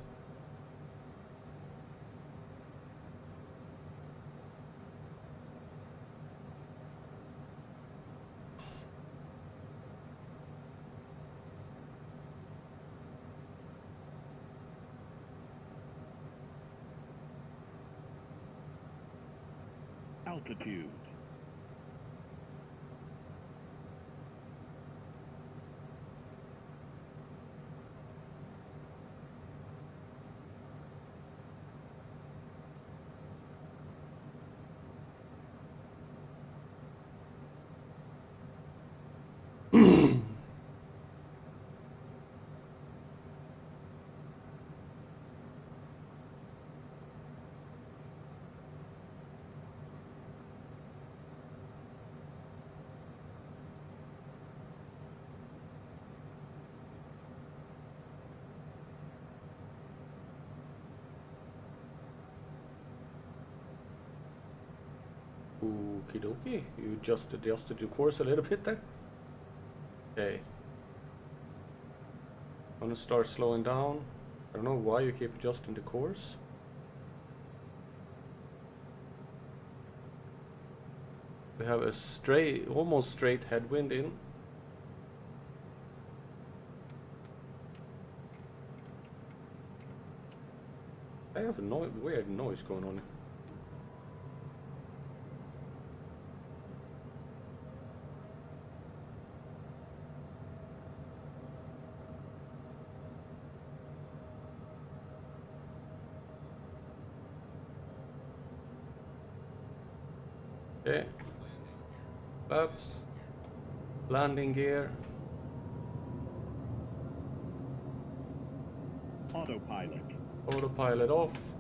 Altitude. Okie dokie. You just adjusted your course a little bit there. Okay. I'm gonna start slowing down. I don't know why you keep adjusting the course. We have a straight, almost straight headwind in. I have a weird noise going on. Okay. Flaps. Landing gear. Autopilot. Autopilot off.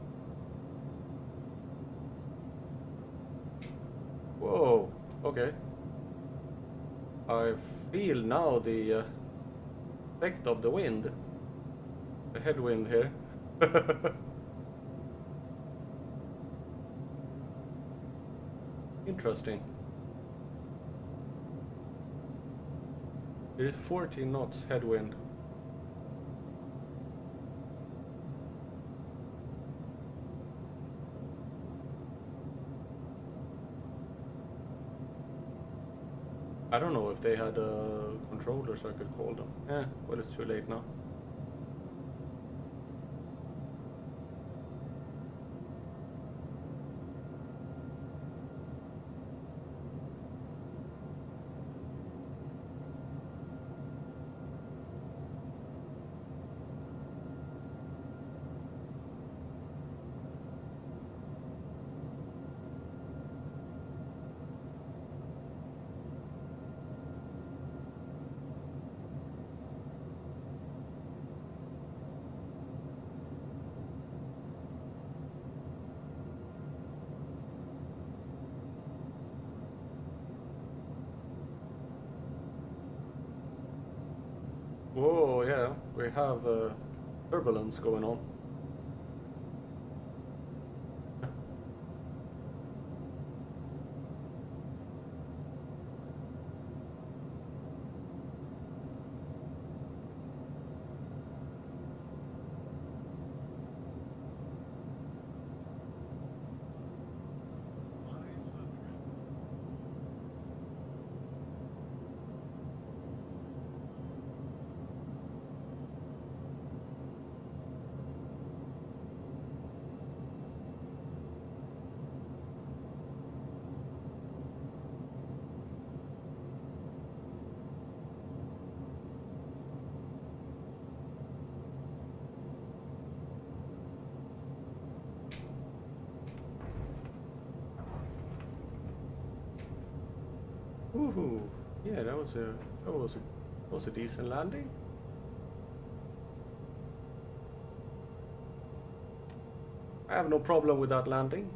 Whoa. Okay. I feel now the effect of the wind. The headwind here. Interesting. It is 14 knots headwind. I don't know if they had controllers I could call them. Yeah, well, it's too late now. Whoa, yeah, we have turbulence going on. Woohoo! Yeah, that was a decent landing. I have no problem with that landing.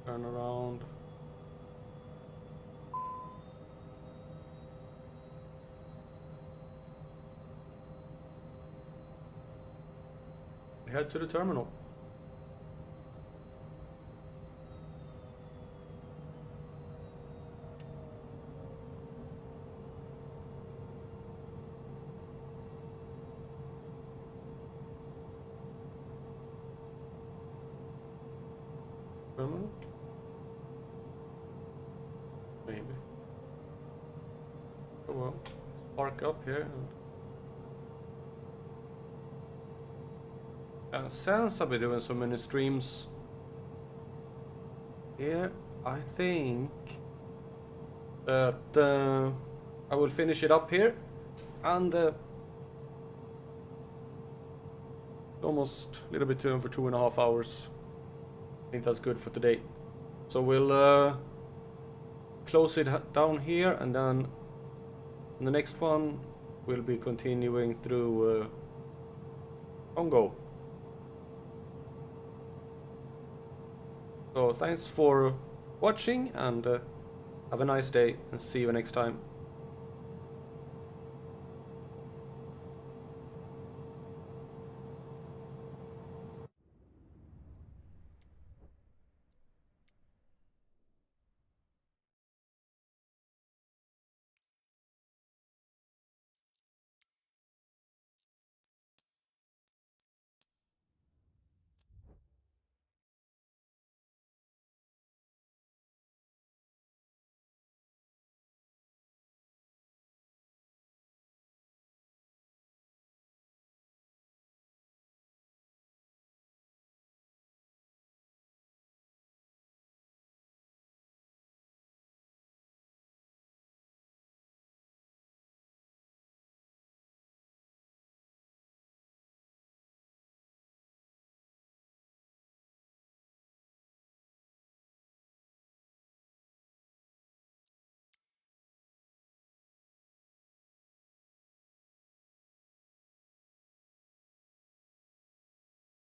Turn around. Head to the terminal. Terminal? Maybe. Oh well, let's park up here. Since I've been doing so many streams here, I think that I will finish it up here, and almost a little bit over 2.5 hours. I think that's good for today. So we'll close it down here, and then the next one will be continuing through Kongo. So thanks for watching, and have a nice day, and see you next time.